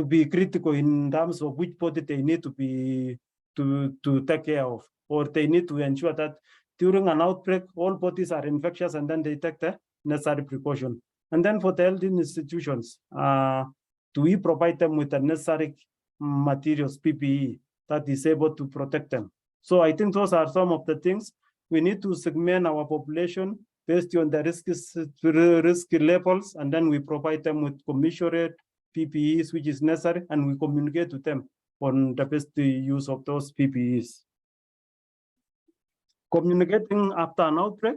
be critical in terms of which body they need to be to take care of, or they need to ensure that during an outbreak, all bodies are infectious and then they take the necessary precaution. And then for the health institutions, do we provide them with the necessary materials, PPE, that is able to protect them? So I think those are some of the things. We need to segment our population based on the risk levels, and then we provide them with commensurate PPEs, which is necessary, and we communicate to them on the best use of those PPEs. Communicating after an outbreak,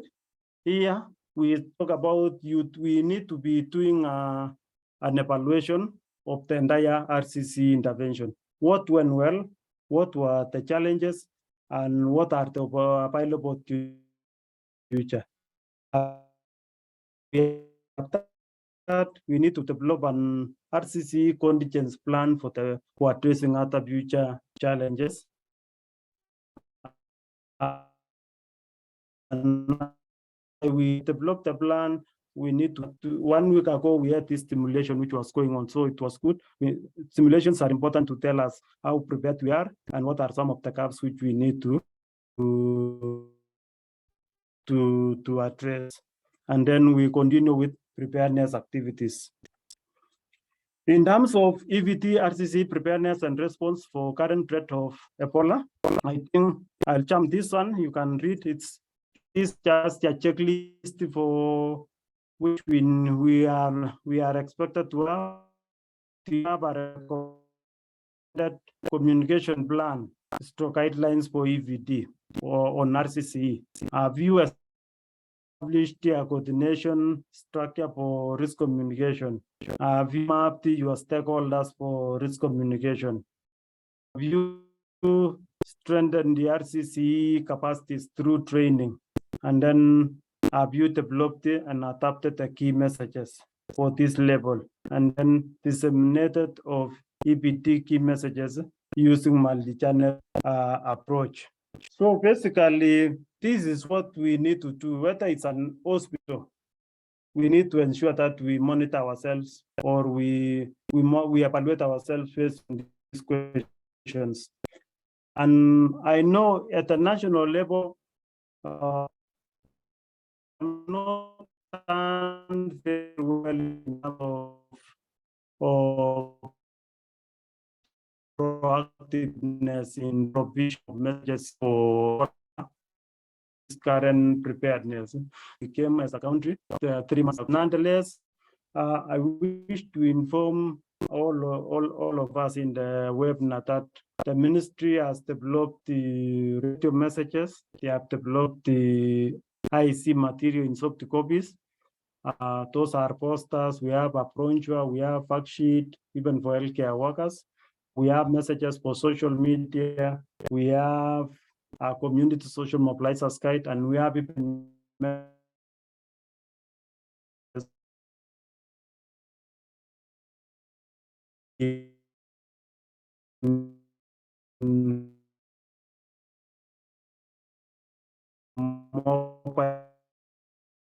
here we talk about we need to be doing an evaluation of the entire RCC intervention. What went well, what were the challenges, and what are the available future. We need to develop an RCC contingency plan for addressing other future challenges. And we developed the plan. We need to 1 week ago, we had this simulation which was going on, so it was good. Simulations are important to tell us how prepared we are and what are some of the gaps which we need to address. And then we continue with preparedness activities. In terms of EVT, RCC preparedness and response for current threat of Ebola, I think I'll jump this one. You can read it's just a checklist for which we are expected to have a recommended communication plan, stroke guidelines for EVT or on RCC. Have you established a coordination structure for risk communication? Have you mapped your stakeholders for risk communication? Have you strengthened the RCC capacities through training? And then have you developed and adapted the key messages for this level? And then disseminated of EPT key messages using multi-channel approach. So basically, this is what we need to do, whether it's an hospital. We need to ensure that we monitor ourselves or we evaluate ourselves based on these questions. And I know at the national level, not done very well in terms of proactiveness in provision of messages for current preparedness. We came as a country 3 months. Nonetheless, I wish to inform all of us in the webinar that the ministry has developed the radio messages. They have developed the IC material in soft copies. Those are posters. We have a brochure. We have fact sheet, even for healthcare workers. We have messages for social media. We have a community social mobilizers guide, and we have even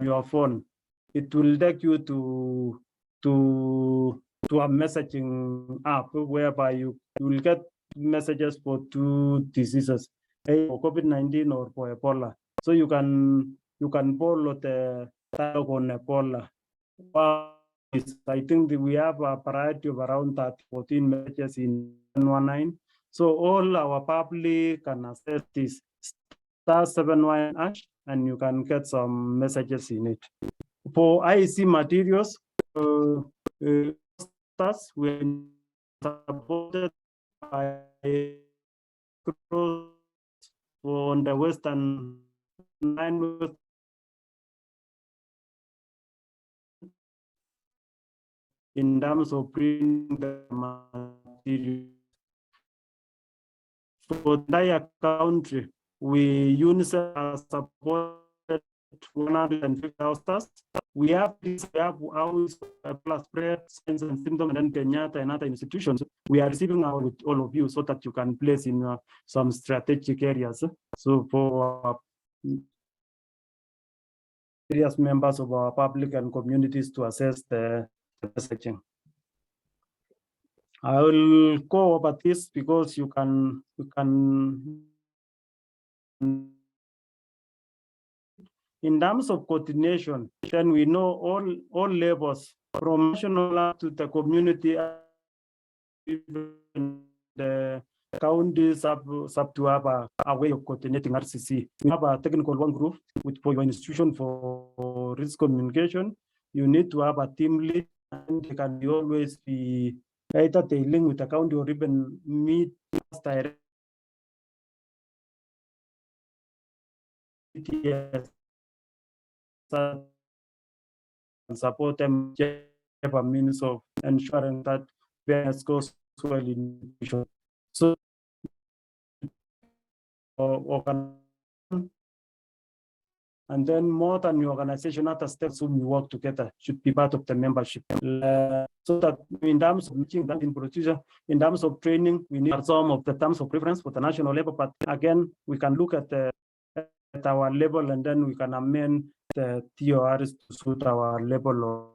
your phone. It will take you to a messaging app whereby you will get messages for 2 diseases, for COVID-19 or for Ebola. So you can follow the dialogue on Ebola. I think that we have a variety of around 14 messages in 119. So all our public can access this *718# and you can get some messages in it. For IEC materials, we're supported by on the western line in terms of bringing the material. For the entire country, UNICEF has supported 150 houses. We have always plus prayer, signs and symptoms, and then Kenyatta and other institutions. We are receiving our with all of you so that you can place in some strategic areas. So for various members of our public and communities to assess the messaging. I will go over this because you can in terms of coordination, then we know all levels from national to the community, the counties have to have a way of coordinating RCC. We have a technical one group for your institution for risk communication. You need to have a team lead, and they can always be either they link with the county or even meet directly. And support them have a means of ensuring that fairness goes well in mission. So and then more than your organization, other steps whom you work together should be part of the membership. So that in terms of reaching that in procedure, in terms of training, we need some of the terms of preference for the national level. But again, we can look at our level and then we can amend the TORs to suit our level of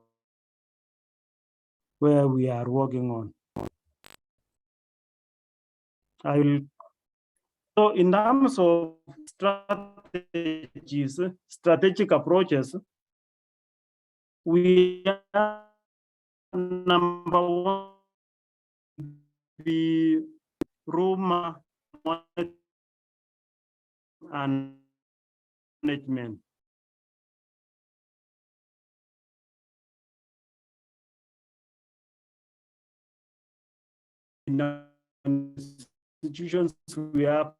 where we are working on. So in terms of strategic approaches, we have number one, the room and management. In institutions, we have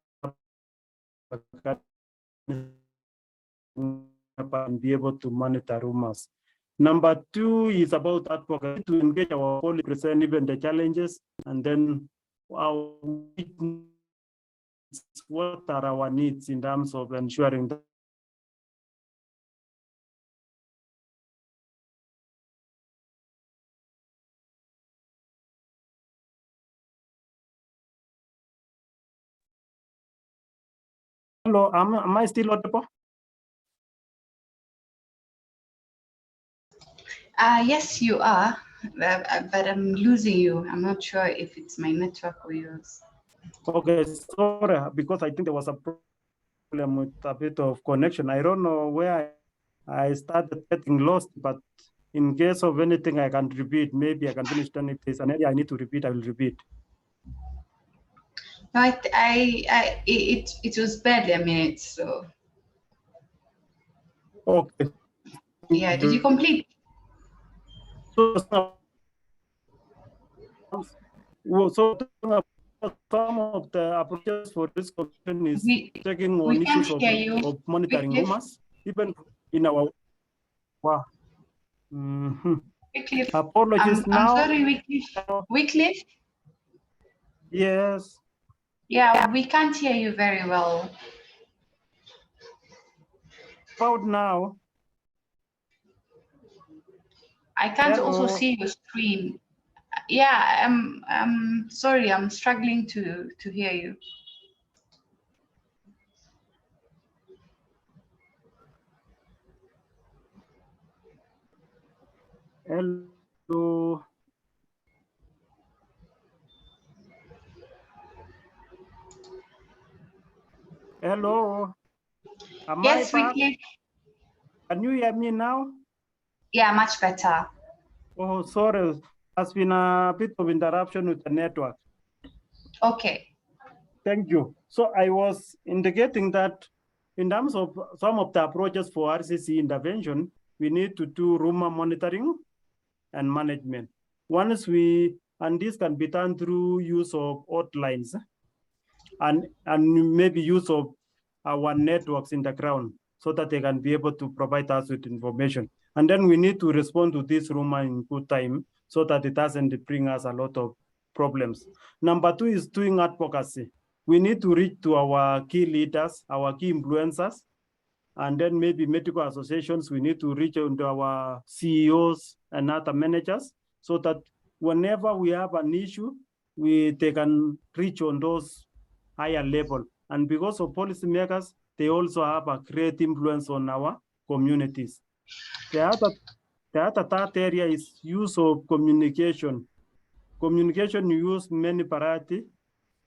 and be able to monitor rumors. Number two is about advocacy, to engage our policy, present even the challenges, and then what are our needs in terms of ensuring that hello, am I still audible? Yes, you are, but I'm losing you. I'm not sure if it's my network or yours. Okay, sorry, because I think there was a problem with a bit of connection. I don't know where I started getting lost, but in case of anything I can repeat, maybe I can finish. Then if there's an area I need to repeat, I will repeat. No, it was barely a minute, so. Okay. Yeah, did you complete? So some of the approaches for this commission is taking on issues of monitoring rumors, even in our wow. Wycliffe, Apologies now. I'm sorry, Wycliffe. Wycliffe? Yes. Yeah, we can't hear you very well. About now. I can't Hello. also see your screen. Yeah, I'm sorry, I'm struggling to hear you. Hello. Hello. Yes, Wycliffe. Can you hear me now? Yeah, much better. Oh, sorry. There's been a bit of interruption with the network. Okay. Thank you. So I was indicating that in terms of some of the approaches for RCC intervention, we need to do rumor monitoring and management. Once and this can be done through use of hotlines and maybe use of our networks in the ground so that they can be able to provide us with information. And then we need to respond to this rumor in good time so that it doesn't bring us a lot of problems. Number two is doing advocacy. We need to reach to our key leaders, our key influencers, and then maybe medical associations. We need to reach out to our CEOs and other managers so that whenever we have an issue, they can reach on those higher level. And because of policymakers, they also have a great influence on our communities. The other third area is use of communication. Communication, you use many variety,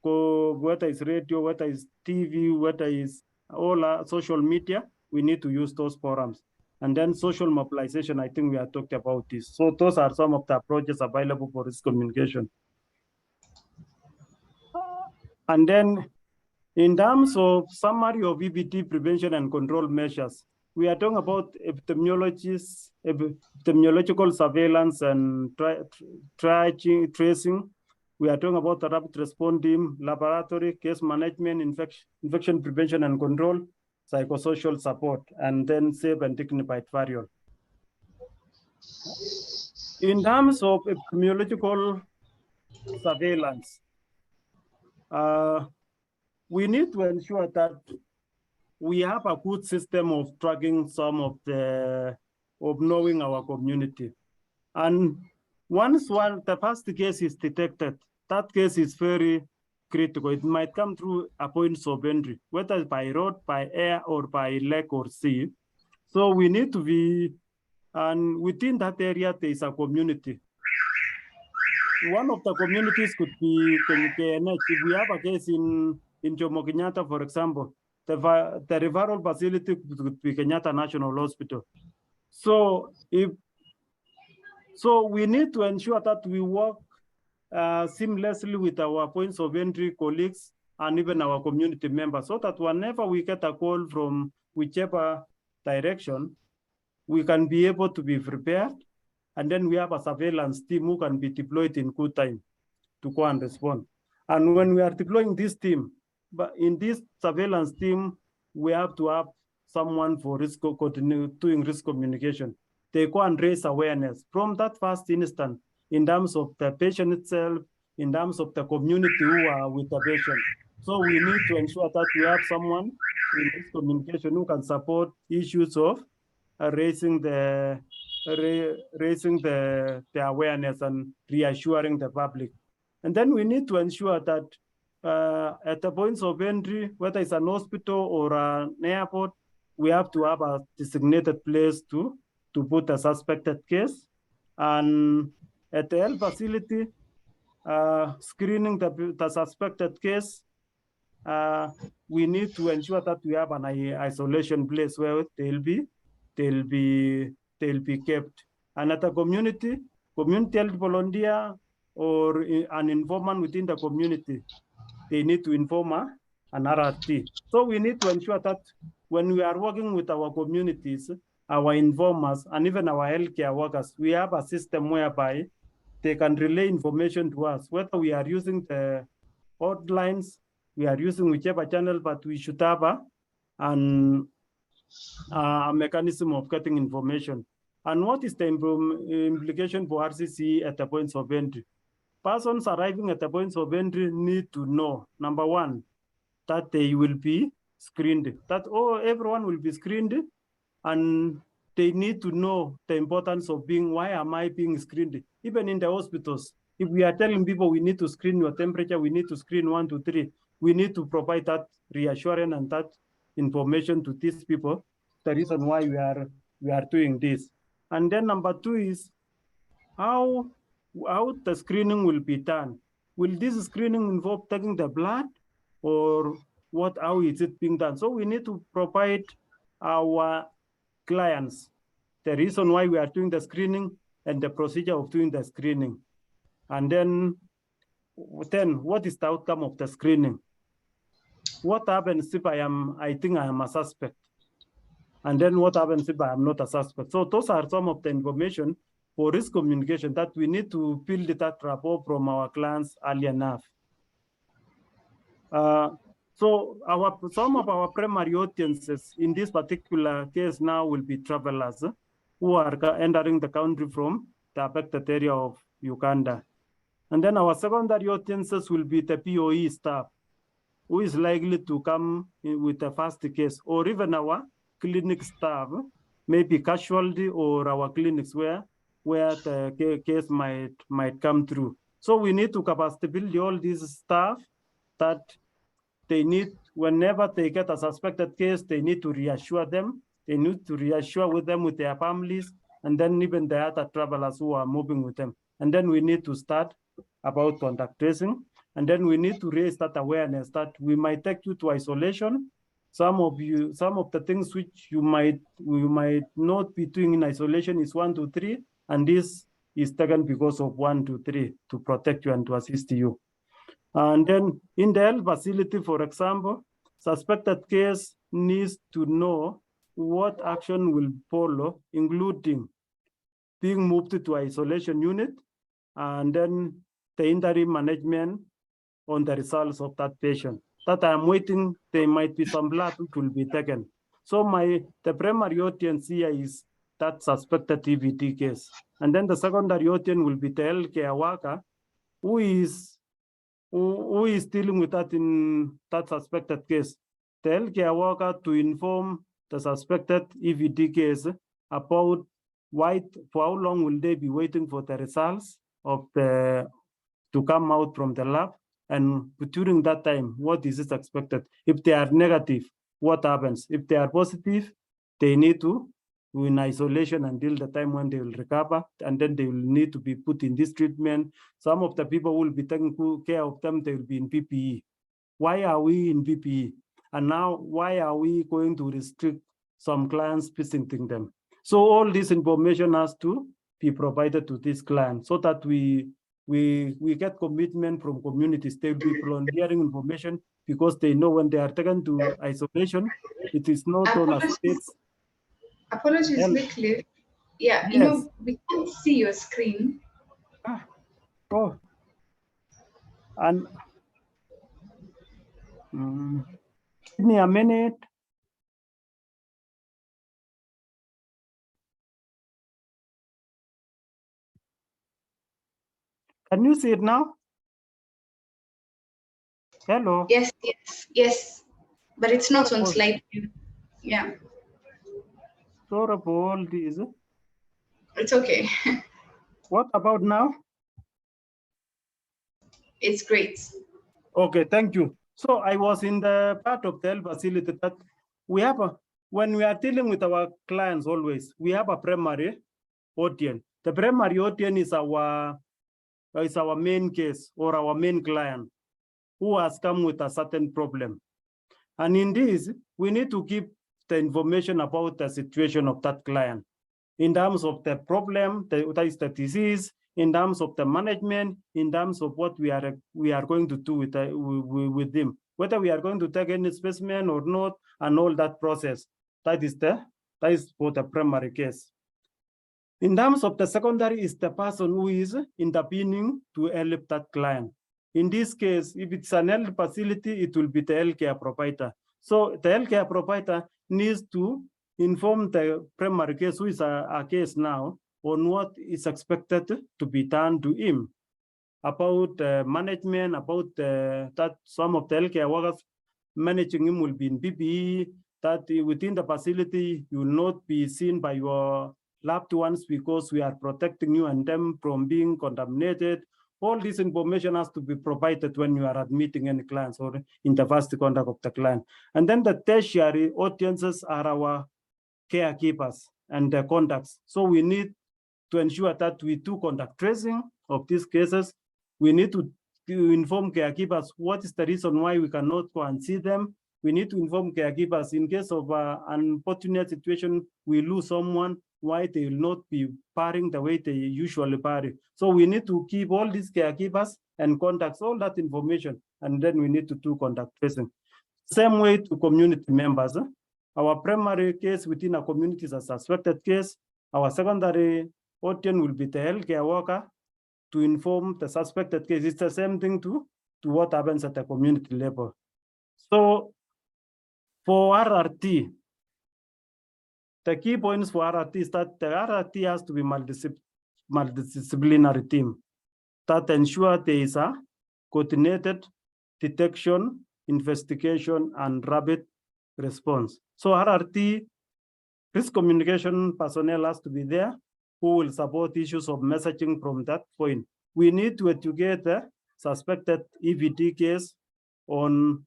whether it's radio, whether it's TV, whether it's all social media, we need to use those forums. And then social mobilization, I think we have talked about this. So those are some of the approaches available for this communication. And then in terms of summary of EBT prevention and control measures, we are talking about epidemiological surveillance and tracing. We are talking about the rapid response team, laboratory, case management, infection prevention and control, psychosocial support, and then safe and dignified burial. In terms of epidemiological surveillance, we need to ensure that we have a good system of tracking of knowing our community. And once the first case is detected, that case is very critical. It might come through a points of entry, whether by road, by air, or by lake or sea. So we need to be, and within that area, there is a community. One of the communities could be KNH. If we have a case in Jomo Kenyatta, for example, the referral facility could be Kenyatta National Hospital. So So we need to ensure that we work seamlessly with our points of entry colleagues and even our community members, so that whenever we get a call from whichever direction, we can be able to be prepared. And then we have a surveillance team who can be deployed in good time to go and respond. And when we are deploying this team, but in this surveillance team, we have to have someone for doing risk communication. They go and raise awareness from that first instant in terms of the patient itself, in terms of the community who are with the patient. So we need to ensure that we have someone in this communication who can support issues of raising the awareness and reassuring the public. And then we need to ensure that at the points of entry, whether it's an hospital or an airport, we have to have a designated place to put a suspected case. And at the health facility, screening the suspected case, we need to ensure that we have an isolation place where they'll be kept. And at the community health volunteer or an informant within the community, they need to inform an RRT. So we need to ensure that when we are working with our communities, our informers, and even our healthcare workers, we have a system whereby they can relay information to us, whether we are using the hotlines, we are using whichever channel, but we should have a mechanism of getting information. And what is the implication for RCC at the points of entry? Persons arriving at the points of entry need to know, number one, that they will be screened, that everyone will be screened, and they need to know the importance of why am I being screened? Even in the hospitals, if we are telling people we need to screen your temperature, we need to screen 1, 2, 3, we need to provide that reassurance and that information to these people, the reason why we are doing this. And then number 2 is how the screening will be done. Will this screening involve taking the blood, or how is it being done? So we need to provide our clients the reason why we are doing the screening and the procedure of doing the screening. And then what is the outcome of the screening? What happens if I think I am a suspect? And then what happens if I am not a suspect? So those are some of the information for risk communication that we need to build that rapport from our clients early enough. So some of our primary audiences in this particular case now will be travelers who are entering the country from the affected area of Uganda. And then our secondary audiences will be the POE staff, who is likely to come with the first case, or even our clinic staff, maybe casualty, or our clinics where the case might come through. So we need to capacity build all these staff that they need, whenever they get a suspected case, they need to reassure them. They need to reassure with their families, and then even the other travelers who are moving with them. And then we need to start about contact tracing. And then we need to raise that awareness that we might take you to isolation. Some of the things which you might not be doing in isolation is 1, 2, 3, and this is taken because of 1, 2, 3 to protect you and to assist you. And then in the health facility, for example, suspected case needs to know what action will follow, including being moved to isolation unit, and then the interim management on the results of that patient. That I'm waiting, there might be some blood which will be taken. So the primary audience here is that suspected EVD case. And then the secondary audience will be the healthcare worker who is dealing with that in that suspected case. The healthcare worker to inform the suspected EVD case about for how long will they be waiting for the results of to come out from the lab, and during that time, what is expected? If they are negative, what happens? If they are positive, they need to be in isolation until the time when they will recover, and then they will need to be put in this treatment. Some of the people will be taking care of them, they will be in PPE. Why are we in PPE? And now, why are we going to restrict some clients visiting them? So all this information has to be provided to this client so that we get commitment from communities. They'll be volunteering information because they know when they are taken to isolation, it is not on as states. Apologies, Wycliffe. Yeah, Yes. we can't see your screen. Oh. And give me a minute. Can you see it now? Hello. Yes. But it's not on slide view. Yeah. Sorry for all this. It's okay. What about now? It's great. Okay, thank you. So I was in the part of the health facility that we have when we are dealing with our clients always, we have a primary audience. The primary audience is our main case or our main client who has come with a certain problem. And in this, we need to keep the information about the situation of that client in terms of the problem, that is the disease, in terms of the management, in terms of what we are going to do with them, whether we are going to take any specimen or not, and all that process. That is for the primary case. In terms of the secondary is the person who is intervening to help that client. In this case, if it's an health facility, it will be the healthcare provider. So the healthcare provider needs to inform the primary case, who is a case now, on what is expected to be done to him, about management, about that some of the healthcare workers managing him will be in PPE, that within the facility, you will not be seen by your loved ones because we are protecting you and them from being contaminated. All this information has to be provided when you are admitting any clients or in the first contact of the client. And then the tertiary audiences are our caregivers and the contacts. So we need to ensure that we do contact tracing of these cases. We need to inform caregivers what is the reason why we cannot go and see them. We need to inform caregivers in case of an unfortunate situation, we lose someone, why they will not be pairing the way they usually pair. So we need to keep all these caregivers and contacts, all that information, and then we need to do contact tracing. Same way to community members. Our primary case within a community is a suspected case. Our secondary audience will be the healthcare worker to inform the suspected case. It's the same thing to what happens at the community level. So for RRT, the key points for RRT is that the RRT has to be multidisciplinary team that ensure there is a coordinated detection, investigation, and rapid response. So RRT, risk communication personnel has to be there who will support issues of messaging from that point. We need to educate the suspected EVD case on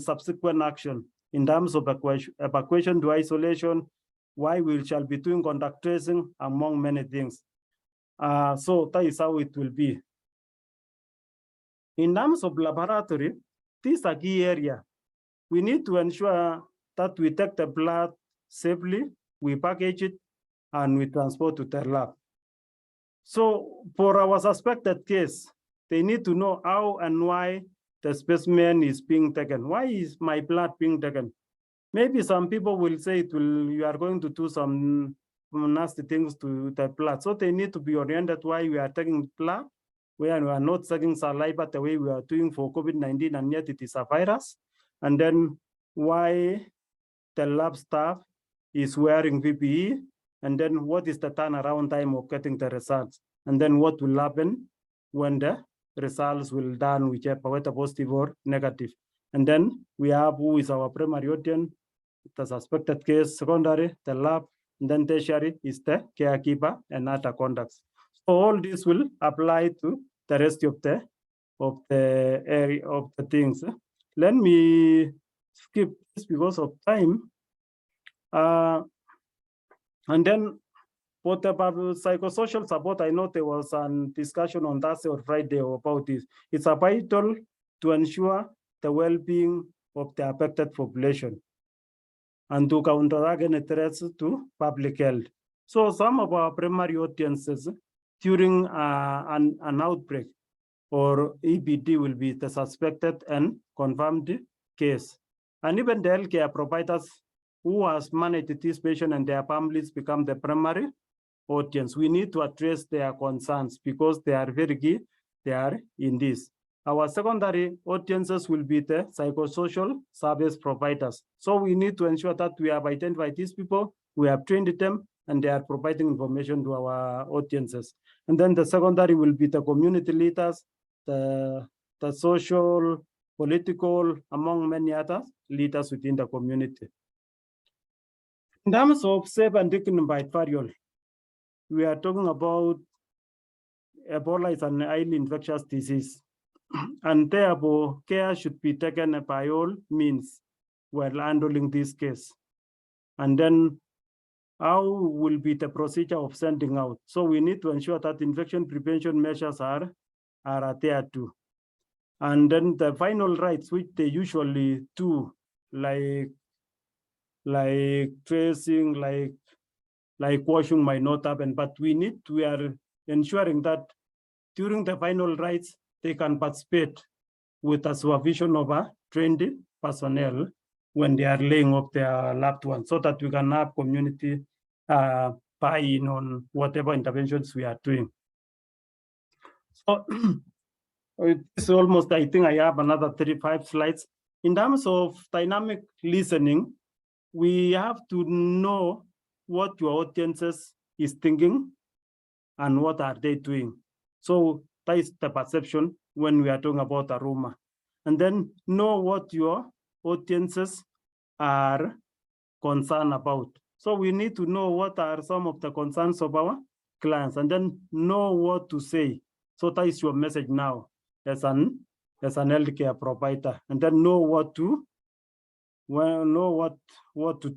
subsequent action in terms of evacuation to isolation, why we shall be doing contact tracing, among many things. So that is how it will be. In terms of laboratory, these are key areas. We need to ensure that we take the blood safely, we package it, and we transport to the lab. So for our suspected case, they need to know how and why the specimen is being taken. Why is my blood being taken? Maybe some people will say you are going to do some nasty things to the blood. So they need to be oriented why we are taking blood, where we are not taking saliva the way we are doing for COVID-19, and yet it is a virus. And then why the lab staff is wearing PPE, and then what is the turnaround time of getting the results, and then what will happen when the results will done, whichever, whether positive or negative. And then we have who is our primary audience, the suspected case, secondary, the lab, and then tertiary is the caregiver and other contacts. So all this will apply to the rest of the area of the things. Let me skip this because of time. And then for the psychosocial support, I know there was a discussion on Thursday or Friday about this. It's vital to ensure the well-being of the affected population and to counteract any threats to public health. So some of our primary audiences during an outbreak or EBD will be the suspected and confirmed case. And even the healthcare providers who has managed this patient and their families become the primary audience. We need to address their concerns because they are very key. They are in this. Our secondary audiences will be the psychosocial service providers. So we need to ensure that we have identified these people, we have trained them, and they are providing information to our audiences. And then the secondary will be the community leaders, the social, political, among many other leaders within the community. In terms of safe and dignified burial, we are talking about Ebola is an highly infectious disease, and therefore care should be taken by all means while handling this case. And then how will be the procedure of sending out? So we need to ensure that infection prevention measures are adhered to. And then the final rites, which they usually do, like tracing, like washing might not happen, but we are ensuring that during the final rites, they can participate with the supervision of a trained personnel when they are laying off their loved ones, so that we can have community buy-in on whatever interventions we are doing. So it's almost, I think I have another 35 slides. In terms of dynamic listening, we have to know what your audiences is thinking and what are they doing. So that is the perception when we are talking about a rumor. And then know what your audiences are concerned about. So we need to know what are some of the concerns of our clients and then know what to say. So that is your message now as an healthcare provider, and then know what to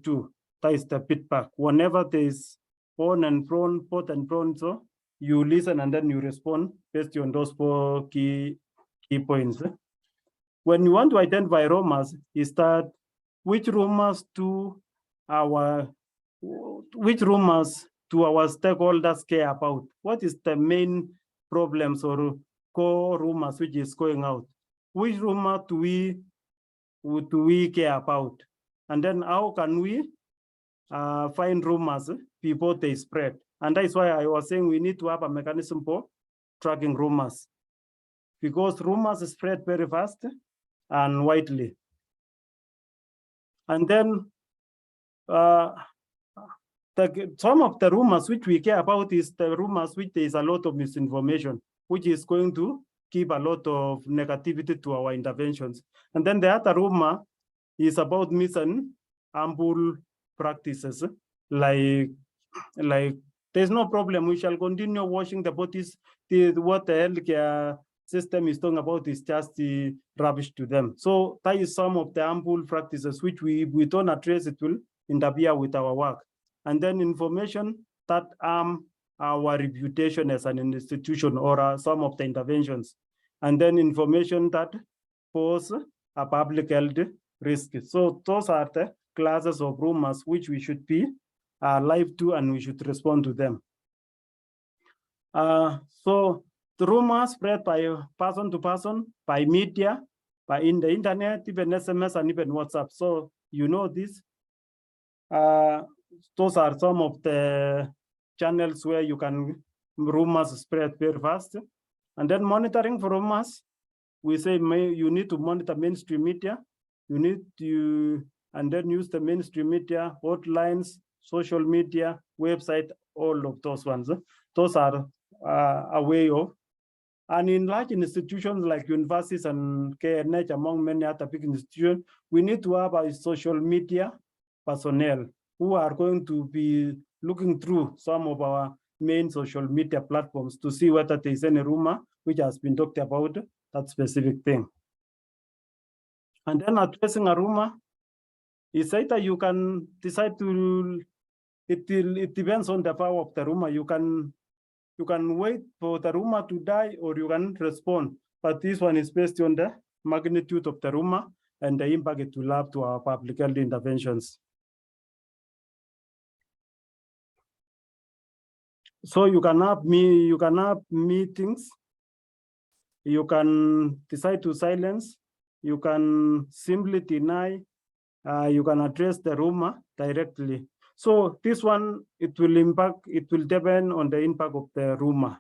do. That is the feedback. Whenever there is both and pro, so you listen and then you respond based on those 4 key points. When you want to identify rumors, is that which rumors do our stakeholders care about? What is the main problems or core rumors which is going out? Which rumor do we care about? And then how can we find rumors before they spread? And that's why I was saying we need to have a mechanism for tracking rumors, because rumors spread very fast and widely. And then some of the rumors which we care about is the rumors which there is a lot of misinformation, which is going to give a lot of negativity to our interventions. And then the other rumor is about mis and harmful practices, like there's no problem, we shall continue washing the bodies. What the healthcare system is talking about is just the rubbish to them. So that is some of the harmful practices which we don't address, it will interfere with our work. And then information that harm our reputation as an institution or some of the interventions. And then information that pose a public health risk. So those are the classes of rumors which we should be alive to, and we should respond to them. So the rumors spread by person to person, by media, by in the internet, even SMS and even WhatsApp. So you know this. Those are some of the channels where you can rumors spread very fast. And then monitoring for rumors, we say you need to monitor mainstream media. You need to, and then use the mainstream media, hotlines, social media, website, all of those ones. Those are a way of, and in large institutions like universities and KNH, among many other big institutions, we need to have a social media personnel who are going to be looking through some of our main social media platforms to see whether there is any rumor which has been talked about that specific thing. And then addressing a rumor is either you can decide to, it depends on the power of the rumor. You can wait for the rumor to die or you can respond. But this one is based on the magnitude of the rumor and the impact it will have to our public health interventions. So you can have meetings. You can decide to silence. You can simply deny. You can address the rumor directly. So this one, it will depend on the impact of the rumor.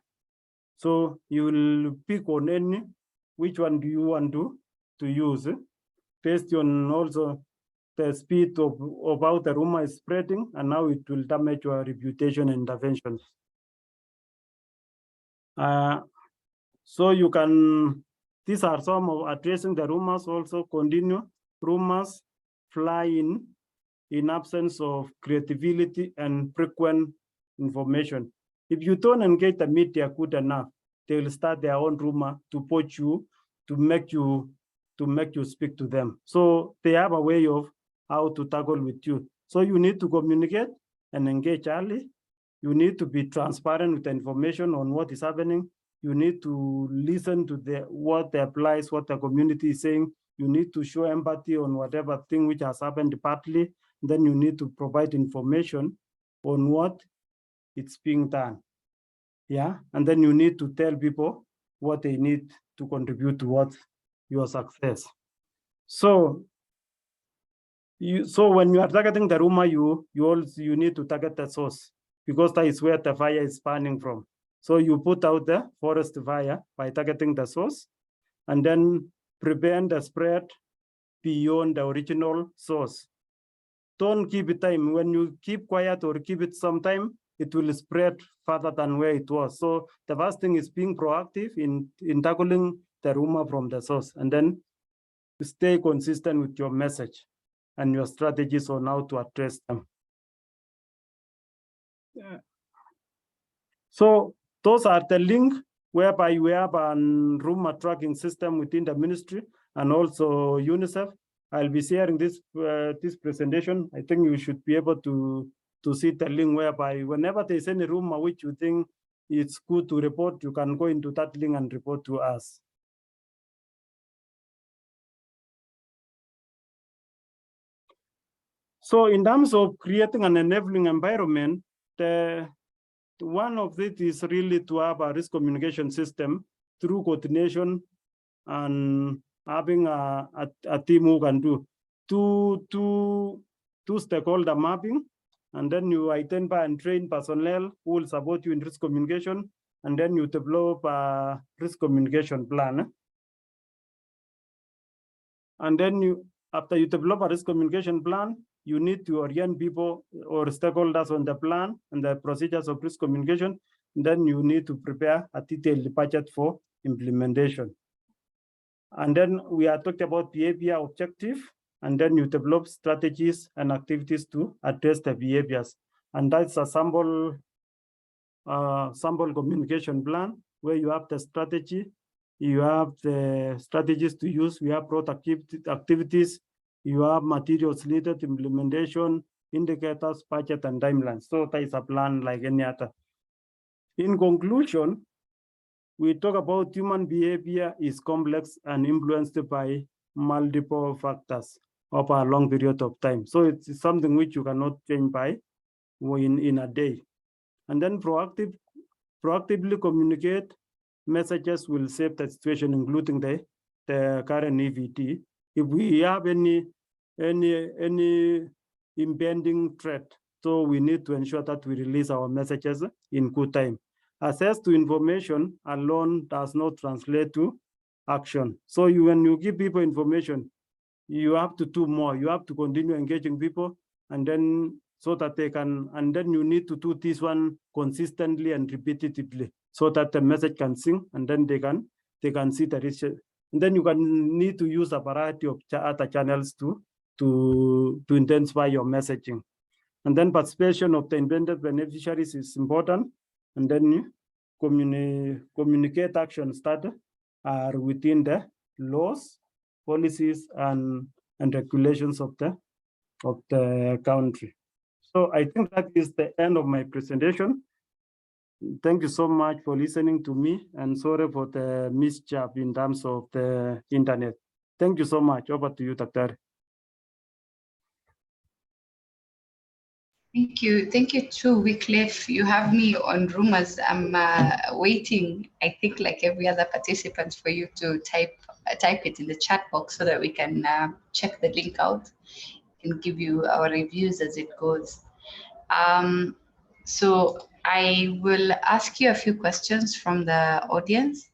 So you will pick on any, which one do you want to use, based on also the speed of how the rumor is spreading and how it will damage your reputation and interventions. So you can, these are some of addressing the rumors. Also continue. Rumors fly in absence of credibility and frequent information. If you don't engage the media good enough, they will start their own rumor to poach you, to make you speak to them. So they have a way of how to tackle with you. So you need to communicate and engage early. You need to be transparent with the information on what is happening. You need to listen to what applies, what the community is saying. You need to show empathy on whatever thing which has happened partly. Then you need to provide information on what it's being done. Yeah, and then you need to tell people what they need to contribute towards your success. So when you are targeting the rumor, you need to target the source, because that is where the fire is burning from. So you put out the forest fire by targeting the source, and then prevent the spread beyond the original source. Don't keep it time. When you keep quiet or keep it some time, it will spread further than where it was. So the first thing is being proactive in tackling the rumor from the source, and then stay consistent with your message and your strategies on how to address them. Yeah. So those are the link whereby we have a rumor tracking system within the ministry and also UNICEF. I'll be sharing this presentation. I think you should be able to see the link whereby whenever there's any rumor which you think it's good to report, you can go into that link and report to us. So in terms of creating an enabling environment, one of it is really to have a risk communication system through coordination and having a team who can do two stakeholder mapping, and then you identify and train personnel who will support you in risk communication, and then you develop a risk communication plan. And then after you develop a risk communication plan, you need to orient people or stakeholders on the plan and the procedures of risk communication. And then you need to prepare a detailed budget for implementation. And then we are talking about behavior objective, and then you develop strategies and activities to address the behaviors. And that's a sample communication plan where you have the strategy, you have the strategies to use, we have product activities, you have materials needed, implementation, indicators, budget, and timelines. So that is a plan like any other. In conclusion, we talk about human behavior is complex and influenced by multiple factors over a long period of time. So it's something which you cannot change by in a day. And then proactively communicate messages will save the situation, including the current EVT. If we have any impending threat, so we need to ensure that we release our messages in good time. Access to information alone does not translate to action. So when you give people information, you have to do more. You have to continue engaging people, and then so that they can, and then you need to do this one consistently and repetitively so that the message can sink, and then they can see the research. And then you need to use a variety of other channels to intensify your messaging. And then participation of the intended beneficiaries is important. And then communicate actions that are within the laws, policies, and regulations of the country. So I think that is the end of my presentation. Thank you so much for listening to me, and sorry for the mischief in terms of the internet. Thank you so much. Over to you, Dr. Thank you too, Wycliffe. You have me on rumors. I'm waiting, I think like every other participant, for you to type it in the chat box so that we can check the link out and give you our reviews as it goes. So I will ask you a few questions from the audience.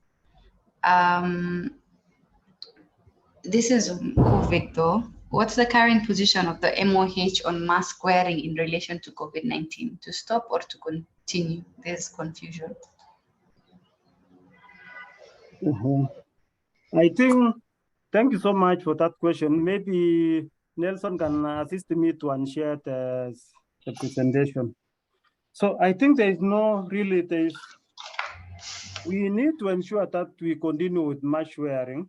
This is COVID though. What's the current position of the MOH on mask wearing in relation to COVID-19? To stop or to continue? There's confusion. I think, thank you so much for that question. Maybe Nelson can assist me to unshare the presentation. So I think there is no really, we need to ensure that we continue with mask wearing.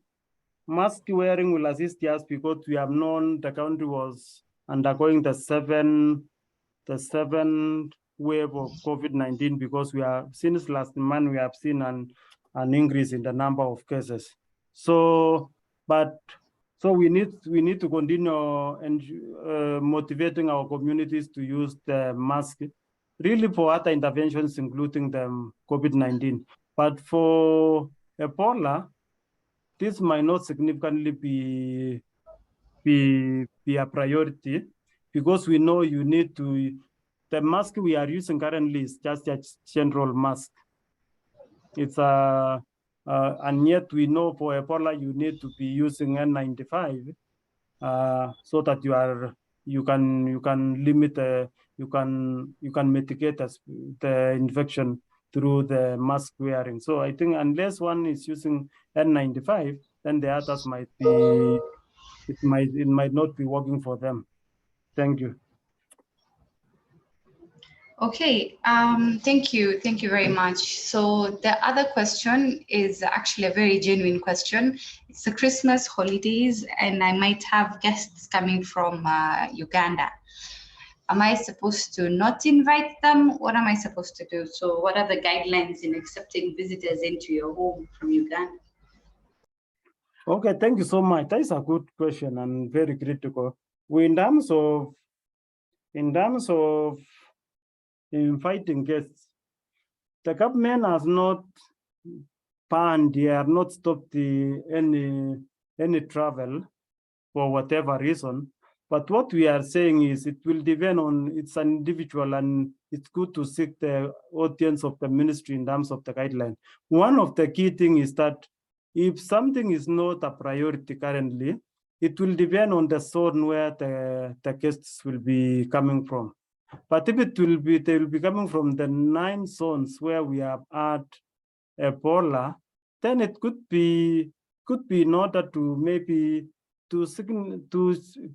Mask wearing will assist us because we have known the country was undergoing the seventh wave of COVID-19 because since last month, we have seen an increase in the number of cases. So we need to continue motivating our communities to use the mask, really for other interventions, including the COVID-19. But for Ebola, this might not significantly be a priority because we know you need to. The mask we are using currently is just a general mask. It's and yet we know for Ebola you need to be using N95 so that you can limit you can mitigate the infection through the mask wearing. So I think unless one is using N95, then the others might be it might not be working for them. Thank you. Okay, thank you very much. So the other question is actually a very genuine question. It's the Christmas holidays, and I might have guests coming from Uganda. Am I supposed to not invite them? What am I supposed to do? So what are the guidelines in accepting visitors into your home from Uganda? Okay, thank you so much. That is a good question and very critical. In terms of inviting guests, the government has not banned, they have not stopped any travel for whatever reason. But what we are saying is it will depend on it's an individual, and it's good to seek the audience of the ministry in terms of the guideline. One of the key things is that if something is not a priority currently, it will depend on the zone where the guests will be coming from. But if they will be coming from the 9 zones where we have had Ebola, then it could be in order to maybe to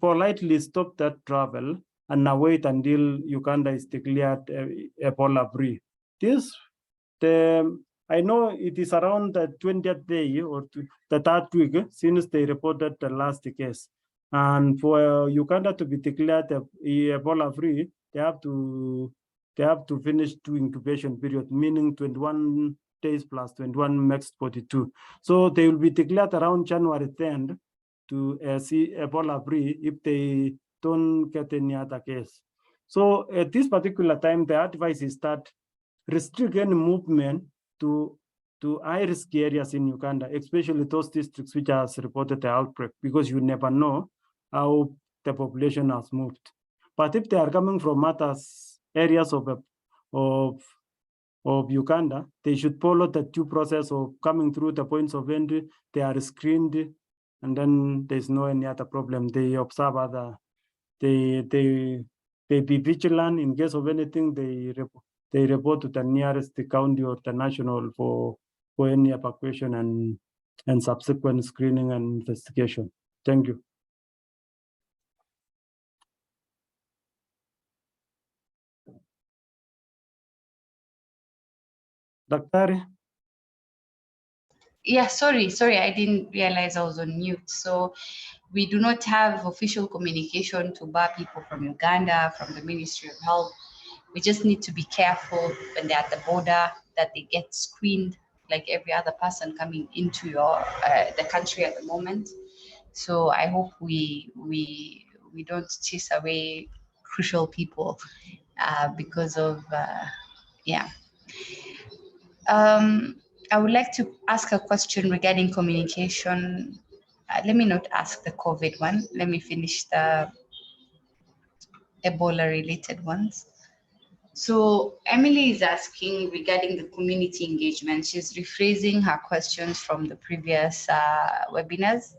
politely stop that travel and now wait until Uganda is declared Ebola free. I know it is around the 20th day or the 3rd week since they reported the last case. And for Uganda to be declared Ebola free, they have to finish 2 incubation period, meaning 21 days plus 21 max 42. So they will be declared around January 10th to see Ebola free if they don't get any other case. So at this particular time, the advice is that restrict any movement to high-risk areas in Uganda, especially those districts which has reported the outbreak, because you never know how the population has moved. But if they are coming from other areas of Uganda, they should follow the due process of coming through the points of entry. They are screened, and then there's no any other problem. They observe they be vigilant in case of anything. They report to the nearest county or the national for any evacuation and subsequent screening and investigation. Thank you. Dr. Yeah, sorry, I didn't realize I was on mute. So we do not have official communication to bar people from Uganda, from the Ministry of Health. We just need to be careful when they're at the border that they get screened like every other person coming into the country at the moment. So I hope we don't chase away crucial people because of, yeah. I would like to ask a question regarding communication. Let me not ask the COVID one. Let me finish the Ebola related ones. So Emily is asking regarding the community engagement. She's rephrasing her questions from the previous webinars.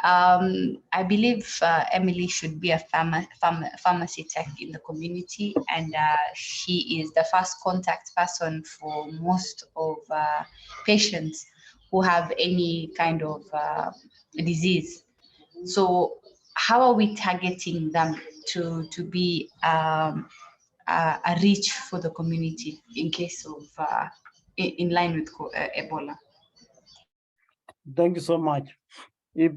I believe Emily should be a pharmacy tech in the community, and she is the first contact person for most of patients who have any kind of disease. So how are we targeting them to be a reach for the community in case of in line with Ebola? Thank you so much. If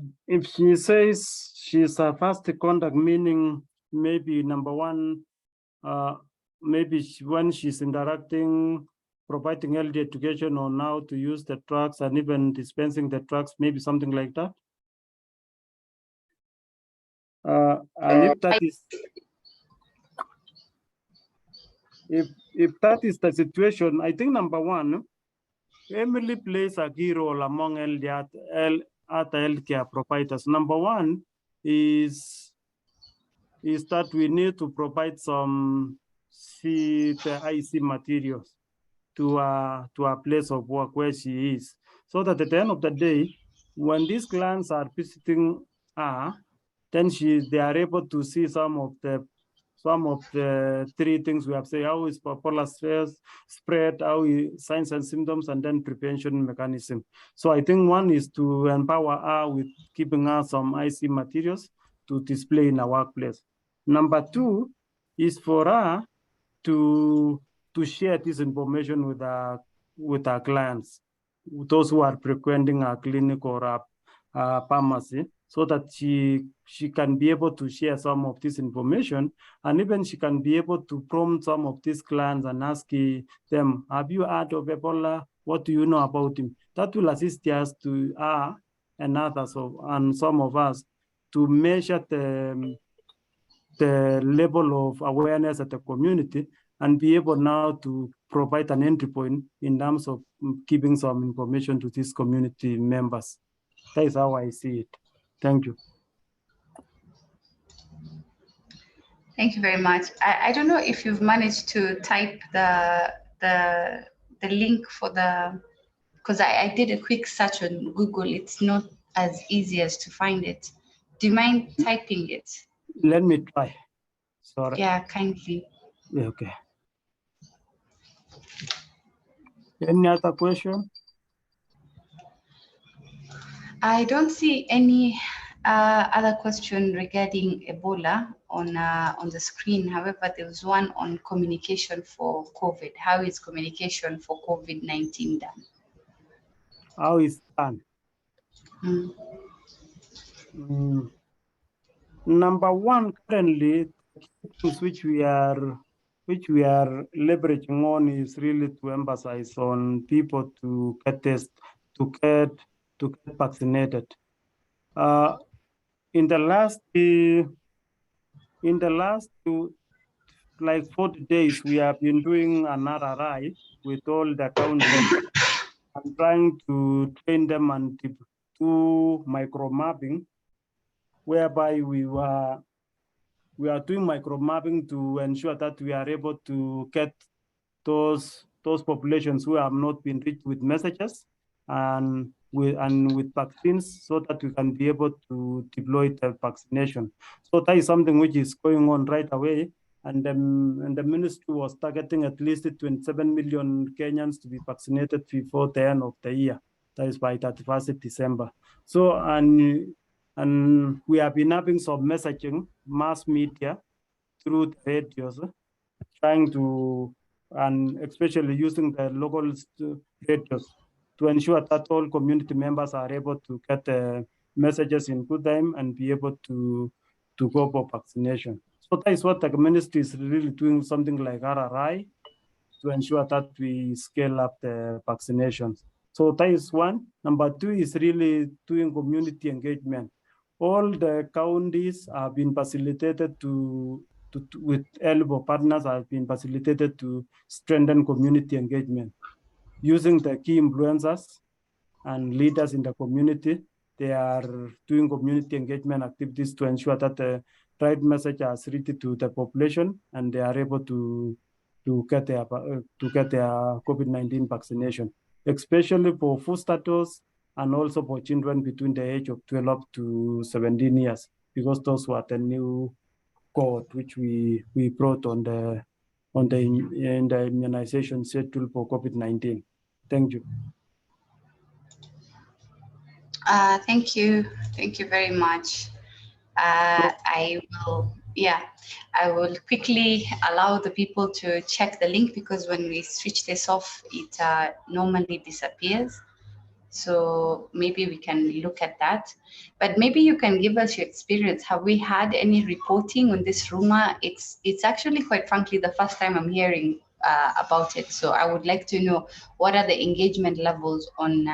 she says she's a first contact, meaning maybe number one, maybe when she's interacting, providing health education on how to use the drugs and even dispensing the drugs, maybe something like that. And if that is the situation, I think number one, Emily plays a key role among other healthcare providers. Number one is that we need to provide some the IC materials to a place of work where she is, so that at the end of the day, when these clients are visiting her, then they are able to see some of the three things we have said: how is bipolar spread, how is signs and symptoms, and then prevention mechanism. So I think one is to empower her with giving her some IC materials to display in our workplace. Number two is for her to share this information with our clients, those who are frequenting our clinic or our pharmacy, so that she can be able to share some of this information, and even she can be able to prompt some of these clients and ask them, have you heard of Ebola? What do you know about him? That will assist us to and others and some of us to measure the level of awareness at the community and be able now to provide an entry point in terms of giving some information to these community members. That is how I see it. Thank you. Thank you very much. I don't know if you've managed to type the link for the, because I did a quick search on Google. It's not as easy as to find it. Do you mind typing it? Let me try. Sorry. Yeah, kindly. Yeah, okay. Any other question? I don't see any other question regarding Ebola on the screen. However, there was one on communication for COVID. How is communication for COVID-19 done? How is done? Mm. Number one, currently, things which we are leveraging on is really to emphasize on people to get tested, to get vaccinated. In the last like 40 days, we have been doing an RRI with all the counties and trying to train them and do micro mapping, whereby we are doing micro mapping to ensure that we are able to get those populations who have not been reached with messages and with vaccines, so that we can be able to deploy the vaccination. So that is something which is going on right away. And the ministry was targeting at least 27 million Kenyans to be vaccinated before the end of the year. That is by 31st December. So, and we have been having some messaging, mass media, through the radios, trying to, and especially using the local radios to ensure that all community members are able to get the messages in good time and be able to go for vaccination. So that is what the ministry is really doing, something like RRI, to ensure that we scale up the vaccinations. So that is one. Number two is really doing community engagement. All the counties have been facilitated to with eligible partners have been facilitated to strengthen community engagement. Using the key influencers and leaders in the community, they are doing community engagement activities to ensure that the right message is reached to the population and they are able to get their COVID-19 vaccination, especially for food status and also for children between the age of 12 to 17 years, because those were the new cohort which we brought on the immunization schedule for COVID-19. Thank you. Thank you very much. I will quickly allow the people to check the link, because when we switch this off, it normally disappears. So maybe we can look at that. But maybe you can give us your experience. Have we had any reporting on this rumor? It's actually, quite frankly, the first time I'm hearing about it. So I would like to know, what are the engagement levels on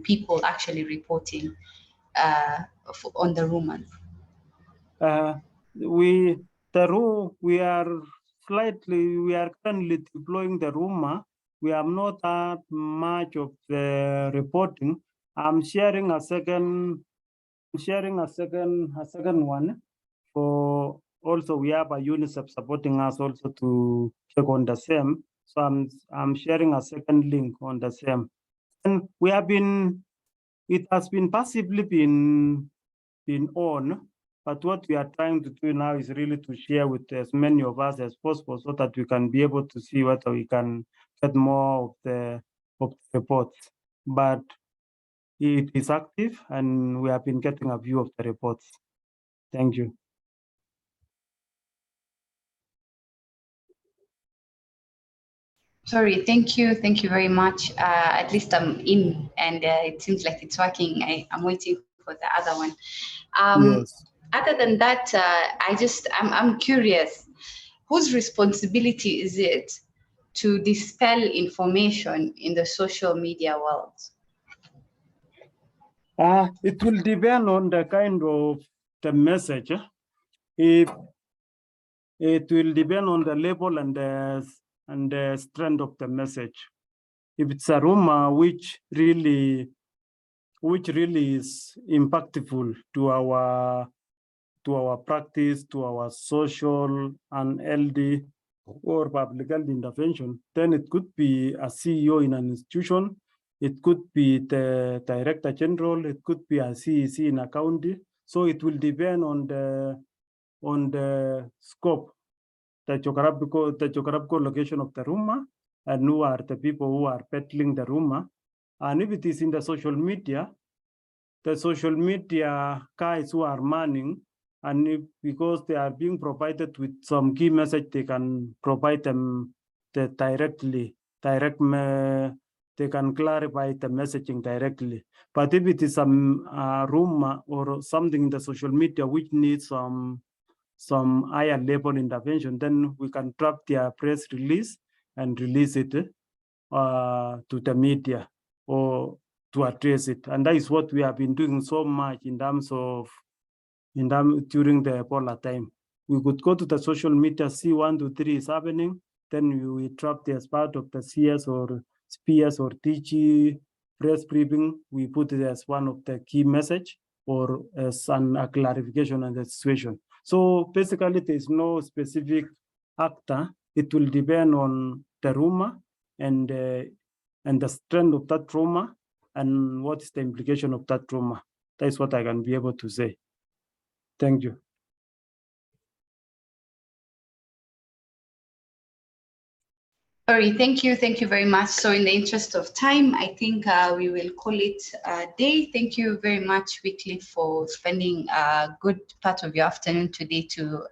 people actually reporting on the rumors? We are currently deploying the rumor. We have not had much of the reporting. I'm sharing a second one. For also, we have a UNICEF supporting us also to check on the same. So I'm sharing a second link on the same. And it has been passively been on, but what we are trying to do now is really to share with as many of us as possible, so that we can be able to see whether we can get more of the reports. But it is active, and we have been getting a view of the reports. Thank you. Sorry, thank you very much. At least I'm in, and it seems like it's working. I'm waiting for the other one. Yes. Other than that, I'm curious, whose responsibility is it to dispel information in the social media world? It will depend on the kind of the message. It will depend on the label and the strength of the message. If it's a rumor which really is impactful to our practice, to our social and LD or public health intervention, then it could be a CEO in an institution, it could be the Director General, it could be a CEC in a county. So it will depend on the scope, the geographical location of the rumor, and who are the people who are peddling the rumor. And if it is in the social media guys who are manning, and because they are being provided with some key message, they can provide them they can clarify the messaging directly. But if it is some rumor or something in the social media which needs some higher level intervention, then we can draft their press release and release it to the media or to address it. And that is what we have been doing so much during the Ebola time. We could go to the social media, see 1, 2, 3 is happening, then we draft it as part of the CS or SPS or TG press briefing. We put it as one of the key message or as a clarification on the situation. So basically, there is no specific actor. It will depend on the rumor and the strength of that rumor and what is the implication of that rumor. That is what I can be able to say. Thank you. Sorry, thank you very much. So in the interest of time, I think we will call it a day. Thank you very much, Wycliffe, for spending a good part of your afternoon today to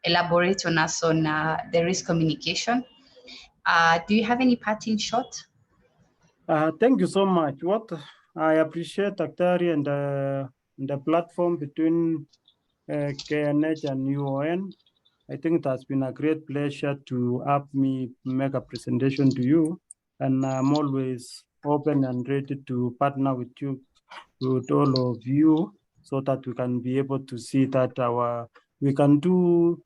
elaborate on us on the risk communication. Do you have any parting shot? Thank you so much. What I appreciate, Daktari, and the platform between KNH and UoN. I think it has been a great pleasure to have me make a presentation to you, and I'm always open and ready to partner with you, with all of you, so that we can be able to see that our we can do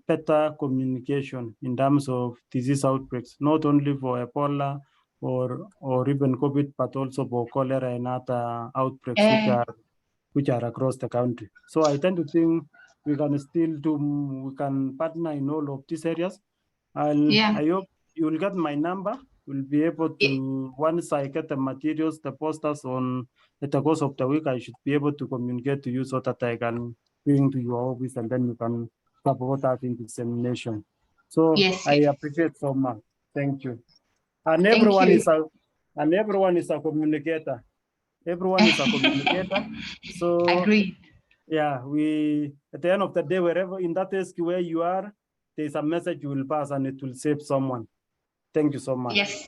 better communication in terms of disease outbreaks, not only for Ebola or even COVID, but also for cholera and other outbreaks which are across the country. So I tend to think we can partner in all of these areas. I hope you will get my number. We'll be able to, once I get the materials, the posters at the course of the week, I should be able to communicate to you so that I can bring to your office and then you can support us in dissemination. So I appreciate so much. Thank you. And everyone is a communicator. Everyone is a communicator. So agreed. Yeah, at the end of the day, wherever in that desk where you are, there's a message you will pass and it will save someone. Thank you so much. Yes.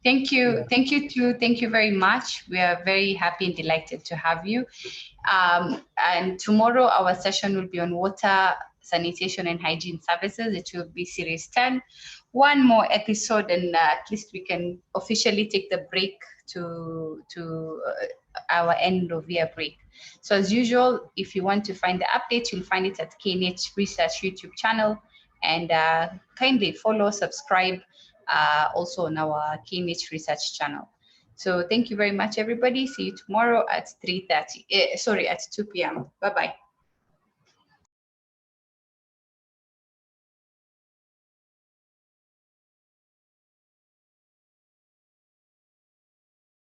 Thank you. Yeah. Thank you too. Thank you very much. We are very happy and delighted to have you. And tomorrow our session will be on water, sanitation and hygiene services. It will be series 10. One more episode and at least we can officially take the break to our end of year break. So as usual, if you want to find the updates, you'll find it at KNH Research YouTube channel, and kindly follow, subscribe also on our KNH Research channel. So thank you very much, everybody. See you tomorrow at 3:30. Sorry, at 2 p.m. Bye-bye.